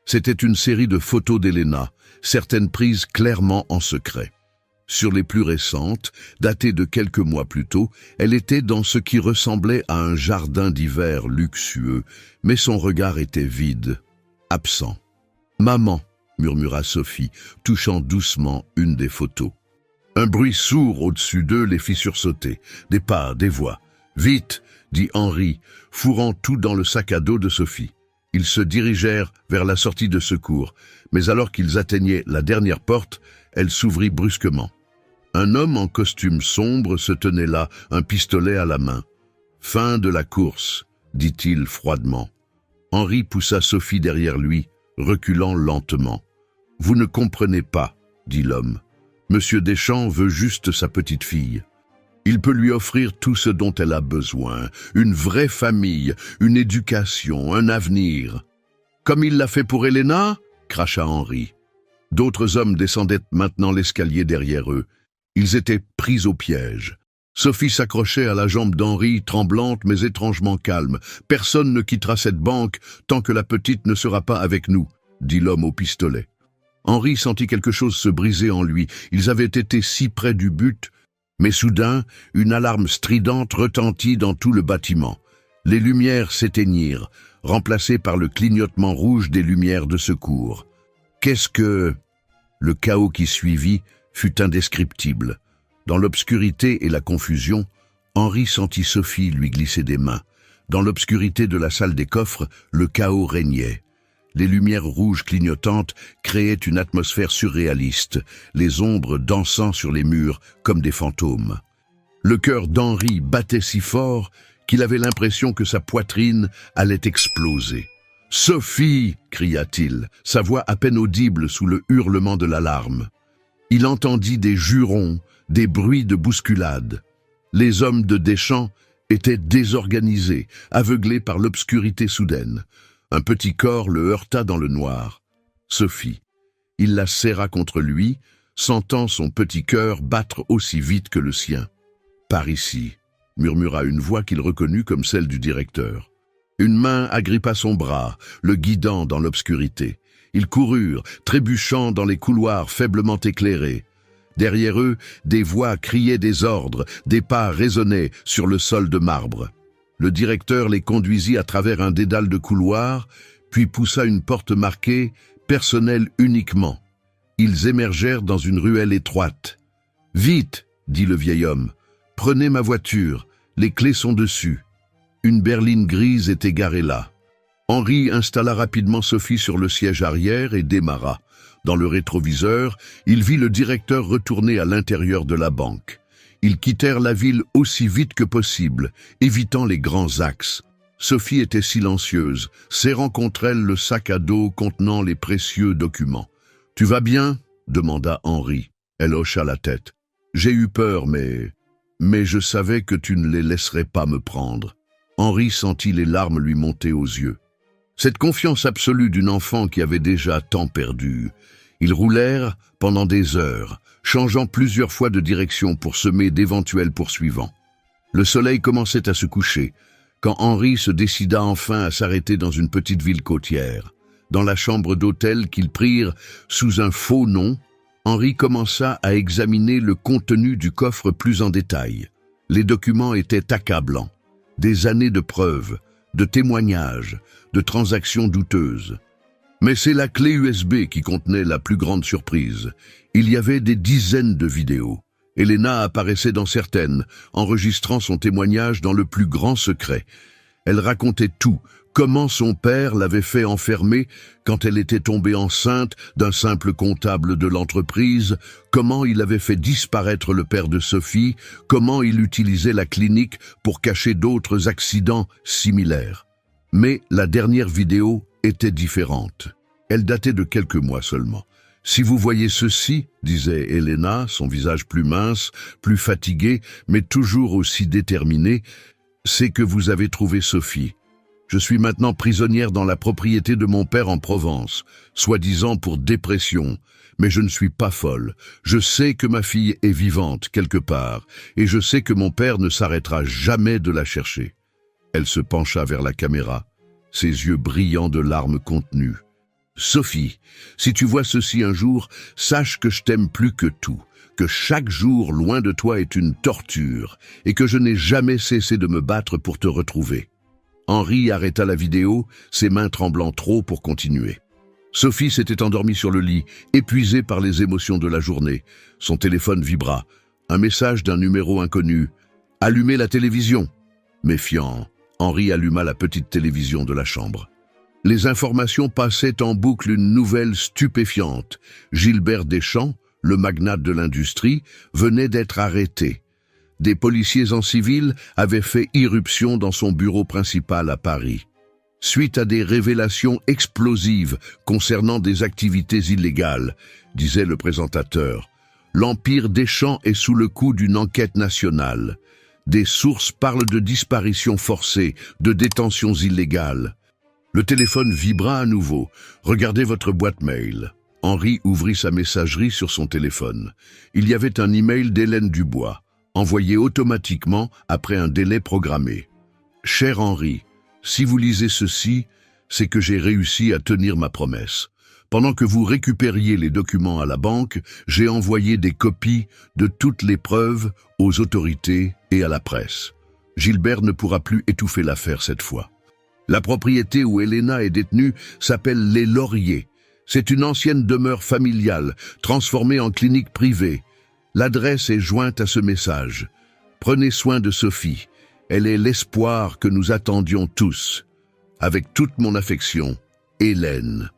C'était une série de photos d'Héléna, certaines prises clairement en secret. Sur les plus récentes, datées de quelques mois plus tôt, elle était dans ce qui ressemblait à un jardin d'hiver luxueux, mais son regard était vide, absent. « Maman !» murmura Sophie, touchant doucement une des photos. Un bruit sourd au-dessus d'eux les fit sursauter. Des pas, des voix. « Vite !» dit Henri, fourrant tout dans le sac à dos de Sophie. Ils se dirigèrent vers la sortie de secours, mais alors qu'ils atteignaient la dernière porte, elle s'ouvrit brusquement. Un homme en costume sombre se tenait là, un pistolet à la main. « Fin de la course », dit-il froidement. Henri poussa Sophie derrière lui, reculant lentement. « Vous ne comprenez pas », dit l'homme. « Monsieur Deschamps veut juste sa petite fille. Il peut lui offrir tout ce dont elle a besoin, une vraie famille, une éducation, un avenir. »« Comme il l'a fait pour Helena ?» cracha Henri. D'autres hommes descendaient maintenant l'escalier derrière eux. Ils étaient pris au piège. Sophie s'accrochait à la jambe d'Henri, tremblante mais étrangement calme. « Personne ne quittera cette banque tant que la petite ne sera pas avec nous », dit l'homme au pistolet. Henri sentit quelque chose se briser en lui. Ils avaient été si près du but. Mais soudain, une alarme stridente retentit dans tout le bâtiment. Les lumières s'éteignirent, remplacées par le clignotement rouge des lumières de secours. Qu'est-ce que... Le chaos qui suivit fut indescriptible. Dans l'obscurité et la confusion, Henri sentit Sophie lui glisser des mains. Dans l'obscurité de la salle des coffres, le chaos régnait. Les lumières rouges clignotantes créaient une atmosphère surréaliste, les ombres dansant sur les murs comme des fantômes. Le cœur d'Henri battait si fort qu'il avait l'impression que sa poitrine allait exploser. « Sophie !» cria-t-il, sa voix à peine audible sous le hurlement de l'alarme. Il entendit des jurons, des bruits de bousculade. Les hommes de Deschamps étaient désorganisés, aveuglés par l'obscurité soudaine. Un petit corps le heurta dans le noir. Sophie. Il la serra contre lui, sentant son petit cœur battre aussi vite que le sien. « Par ici », murmura une voix qu'il reconnut comme celle du directeur. Une main agrippa son bras, le guidant dans l'obscurité. Ils coururent, trébuchant dans les couloirs faiblement éclairés. Derrière eux, des voix criaient des ordres, des pas résonnaient sur le sol de marbre. Le directeur les conduisit à travers un dédale de couloirs, puis poussa une porte marquée « Personnel uniquement ». Ils émergèrent dans une ruelle étroite. « Vite !» dit le vieil homme. « Prenez ma voiture, les clés sont dessus. » Une berline grise était garée là. Henri installa rapidement Sophie sur le siège arrière et démarra. Dans le rétroviseur, il vit le directeur retourner à l'intérieur de la banque. Ils quittèrent la ville aussi vite que possible, évitant les grands axes. Sophie était silencieuse, serrant contre elle le sac à dos contenant les précieux documents. « Tu vas bien ?» demanda Henri. Elle hocha la tête. « J'ai eu peur, mais je savais que tu ne les laisserais pas me prendre. » Henri sentit les larmes lui monter aux yeux. Cette confiance absolue d'une enfant qui avait déjà tant perdu. Ils roulèrent pendant des heures, changeant plusieurs fois de direction pour semer d'éventuels poursuivants. Le soleil commençait à se coucher, quand Henri se décida enfin à s'arrêter dans une petite ville côtière. Dans la chambre d'hôtel qu'ils prirent sous un faux nom, Henri commença à examiner le contenu du coffre plus en détail. Les documents étaient accablants. Des années de preuves, de témoignages, de transactions douteuses. Mais c'est la clé USB qui contenait la plus grande surprise. Il y avait des dizaines de vidéos. Helena apparaissait dans certaines, enregistrant son témoignage dans le plus grand secret. Elle racontait tout, comment son père l'avait fait enfermer quand elle était tombée enceinte d'un simple comptable de l'entreprise, comment il avait fait disparaître le père de Sophie, comment il utilisait la clinique pour cacher d'autres accidents similaires. Mais la dernière vidéo était différente. Elle datait de quelques mois seulement. « Si vous voyez ceci, disait Helena, son visage plus mince, plus fatigué, mais toujours aussi déterminé, c'est que vous avez trouvé Sophie. Je suis maintenant prisonnière dans la propriété de mon père en Provence, soi-disant pour dépression. Mais je ne suis pas folle. Je sais que ma fille est vivante quelque part, et je sais que mon père ne s'arrêtera jamais de la chercher. » Elle se pencha vers la caméra, ses yeux brillants de larmes contenues. « Sophie, si tu vois ceci un jour, sache que je t'aime plus que tout, que chaque jour loin de toi est une torture, et que je n'ai jamais cessé de me battre pour te retrouver. » Henri arrêta la vidéo, ses mains tremblant trop pour continuer. Sophie s'était endormie sur le lit, épuisée par les émotions de la journée. Son téléphone vibra. Un message d'un numéro inconnu. « Allumez la télévision !» Méfiant, Henri alluma la petite télévision de la chambre. Les informations passaient en boucle une nouvelle stupéfiante. Gilbert Deschamps, le magnate de l'industrie, venait d'être arrêté. Des policiers en civil avaient fait irruption dans son bureau principal à Paris. Suite à des révélations explosives concernant des activités illégales, disait le présentateur, l'Empire Deschamps est sous le coup d'une enquête nationale. Des sources parlent de disparitions forcées, de détentions illégales. Le téléphone vibra à nouveau. Regardez votre boîte mail. Henri ouvrit sa messagerie sur son téléphone. Il y avait un email d'Hélène Dubois, envoyé automatiquement après un délai programmé. Cher Henri, si vous lisez ceci, c'est que j'ai réussi à tenir ma promesse. Pendant que vous récupériez les documents à la banque, j'ai envoyé des copies de toutes les preuves aux autorités et à la presse. Gilbert ne pourra plus étouffer l'affaire cette fois. La propriété où Elena est détenue s'appelle Les Lauriers. C'est une ancienne demeure familiale, transformée en clinique privée. L'adresse est jointe à ce message. Prenez soin de Sophie. Elle est l'espoir que nous attendions tous. Avec toute mon affection, Hélène.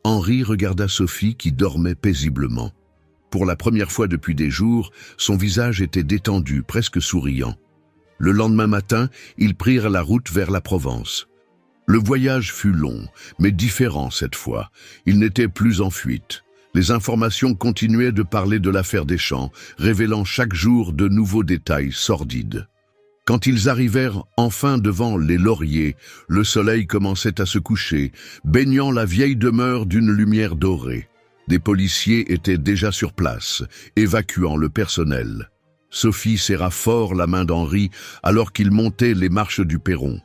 Henri regarda Sophie qui dormait paisiblement. Pour la première fois depuis des jours, son visage était détendu, presque souriant. Le lendemain matin, ils prirent la route vers la Provence. Le voyage fut long, mais différent cette fois. Il n'était plus en fuite. Les informations continuaient de parler de l'affaire Deschamps, révélant chaque jour de nouveaux détails sordides. Quand ils arrivèrent enfin devant les Lauriers, le soleil commençait à se coucher, baignant la vieille demeure d'une lumière dorée. Des policiers étaient déjà sur place, évacuant le personnel. Sophie serra fort la main d'Henri alors qu'il montait les marches du perron.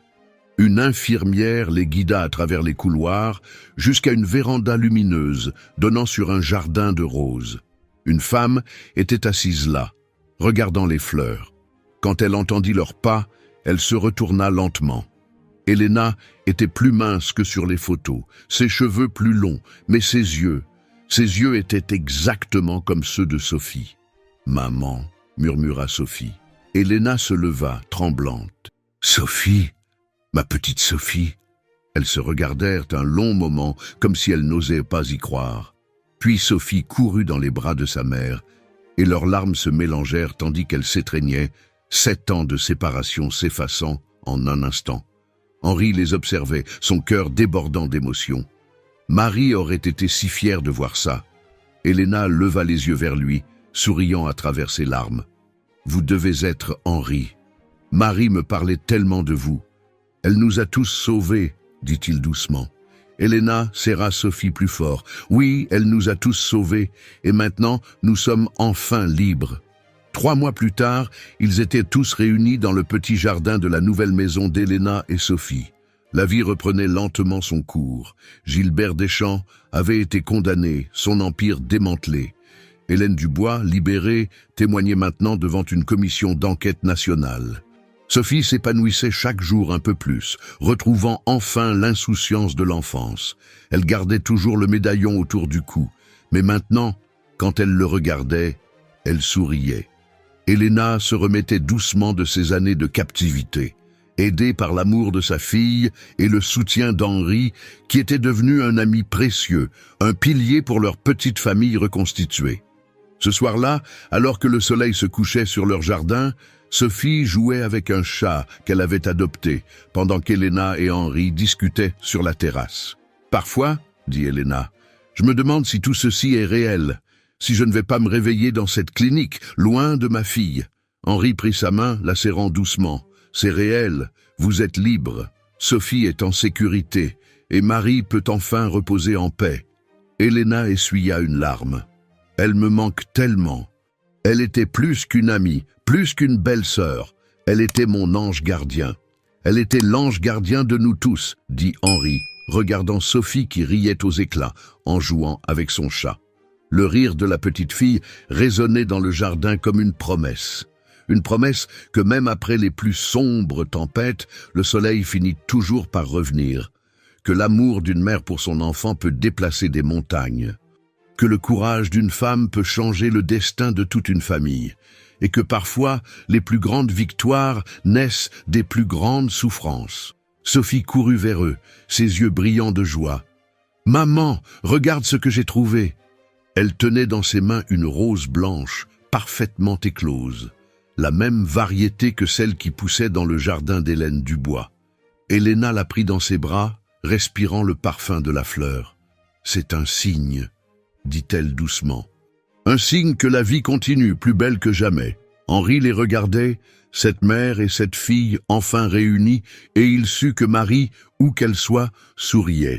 Une infirmière les guida à travers les couloirs jusqu'à une véranda lumineuse donnant sur un jardin de roses. Une femme était assise là, regardant les fleurs. Quand elle entendit leurs pas, elle se retourna lentement. Elena était plus mince que sur les photos, ses cheveux plus longs, mais ses yeux étaient exactement comme ceux de Sophie. « Maman », murmura Sophie. Elena se leva, tremblante. « Sophie !» Ma petite Sophie. Elles se regardèrent un long moment, comme si elles n'osaient pas y croire. Puis Sophie courut dans les bras de sa mère, et leurs larmes se mélangèrent tandis qu'elle s'étreignait, 7 ans de séparation s'effaçant en un instant. Henri les observait, son cœur débordant d'émotion. Marie aurait été si fière de voir ça. Elena leva les yeux vers lui, souriant à travers ses larmes. « Vous devez être Henri. Marie me parlait tellement de vous. Elle nous a tous sauvés, dit-il doucement. Elena serra Sophie plus fort. Oui, elle nous a tous sauvés, et maintenant nous sommes enfin libres. 3 mois plus tard, ils étaient tous réunis dans le petit jardin de la nouvelle maison d'Elena et Sophie. La vie reprenait lentement son cours. Gilbert Deschamps avait été condamné, son empire démantelé. Hélène Dubois, libérée, témoignait maintenant devant une commission d'enquête nationale. Sophie s'épanouissait chaque jour un peu plus, retrouvant enfin l'insouciance de l'enfance. Elle gardait toujours le médaillon autour du cou, mais maintenant, quand elle le regardait, elle souriait. Elena se remettait doucement de ses années de captivité, aidée par l'amour de sa fille et le soutien d'Henri, qui était devenu un ami précieux, un pilier pour leur petite famille reconstituée. Ce soir-là, alors que le soleil se couchait sur leur jardin, Sophie jouait avec un chat qu'elle avait adopté, pendant qu'Elena et Henri discutaient sur la terrasse. « Parfois, dit Elena, je me demande si tout ceci est réel, si je ne vais pas me réveiller dans cette clinique, loin de ma fille. » Henri prit sa main, la serrant doucement. « C'est réel, vous êtes libre. Sophie est en sécurité, et Marie peut enfin reposer en paix. » Elena essuya une larme. « Elle me manque tellement. Elle était plus qu'une amie, plus qu'une belle-sœur. Elle était mon ange gardien. Elle était l'ange gardien de nous tous, dit Henri, regardant Sophie qui riait aux éclats en jouant avec son chat. Le rire de la petite fille résonnait dans le jardin comme une promesse. Une promesse que même après les plus sombres tempêtes, le soleil finit toujours par revenir. Que l'amour d'une mère pour son enfant peut déplacer des montagnes. que le courage d'une femme peut changer le destin de toute une famille, et que parfois les plus grandes victoires naissent des plus grandes souffrances. Sophie courut vers eux, ses yeux brillants de joie. « Maman, regarde ce que j'ai trouvé !» Elle tenait dans ses mains une rose blanche, parfaitement éclose, la même variété que celle qui poussait dans le jardin d'Hélène Dubois. Helena la prit dans ses bras, respirant le parfum de la fleur. « C'est un signe, » dit-elle doucement. « Un signe que la vie continue, plus belle que jamais. » Henri les regardait, cette mère et cette fille enfin réunies, et il sut que Marie, où qu'elle soit, souriait.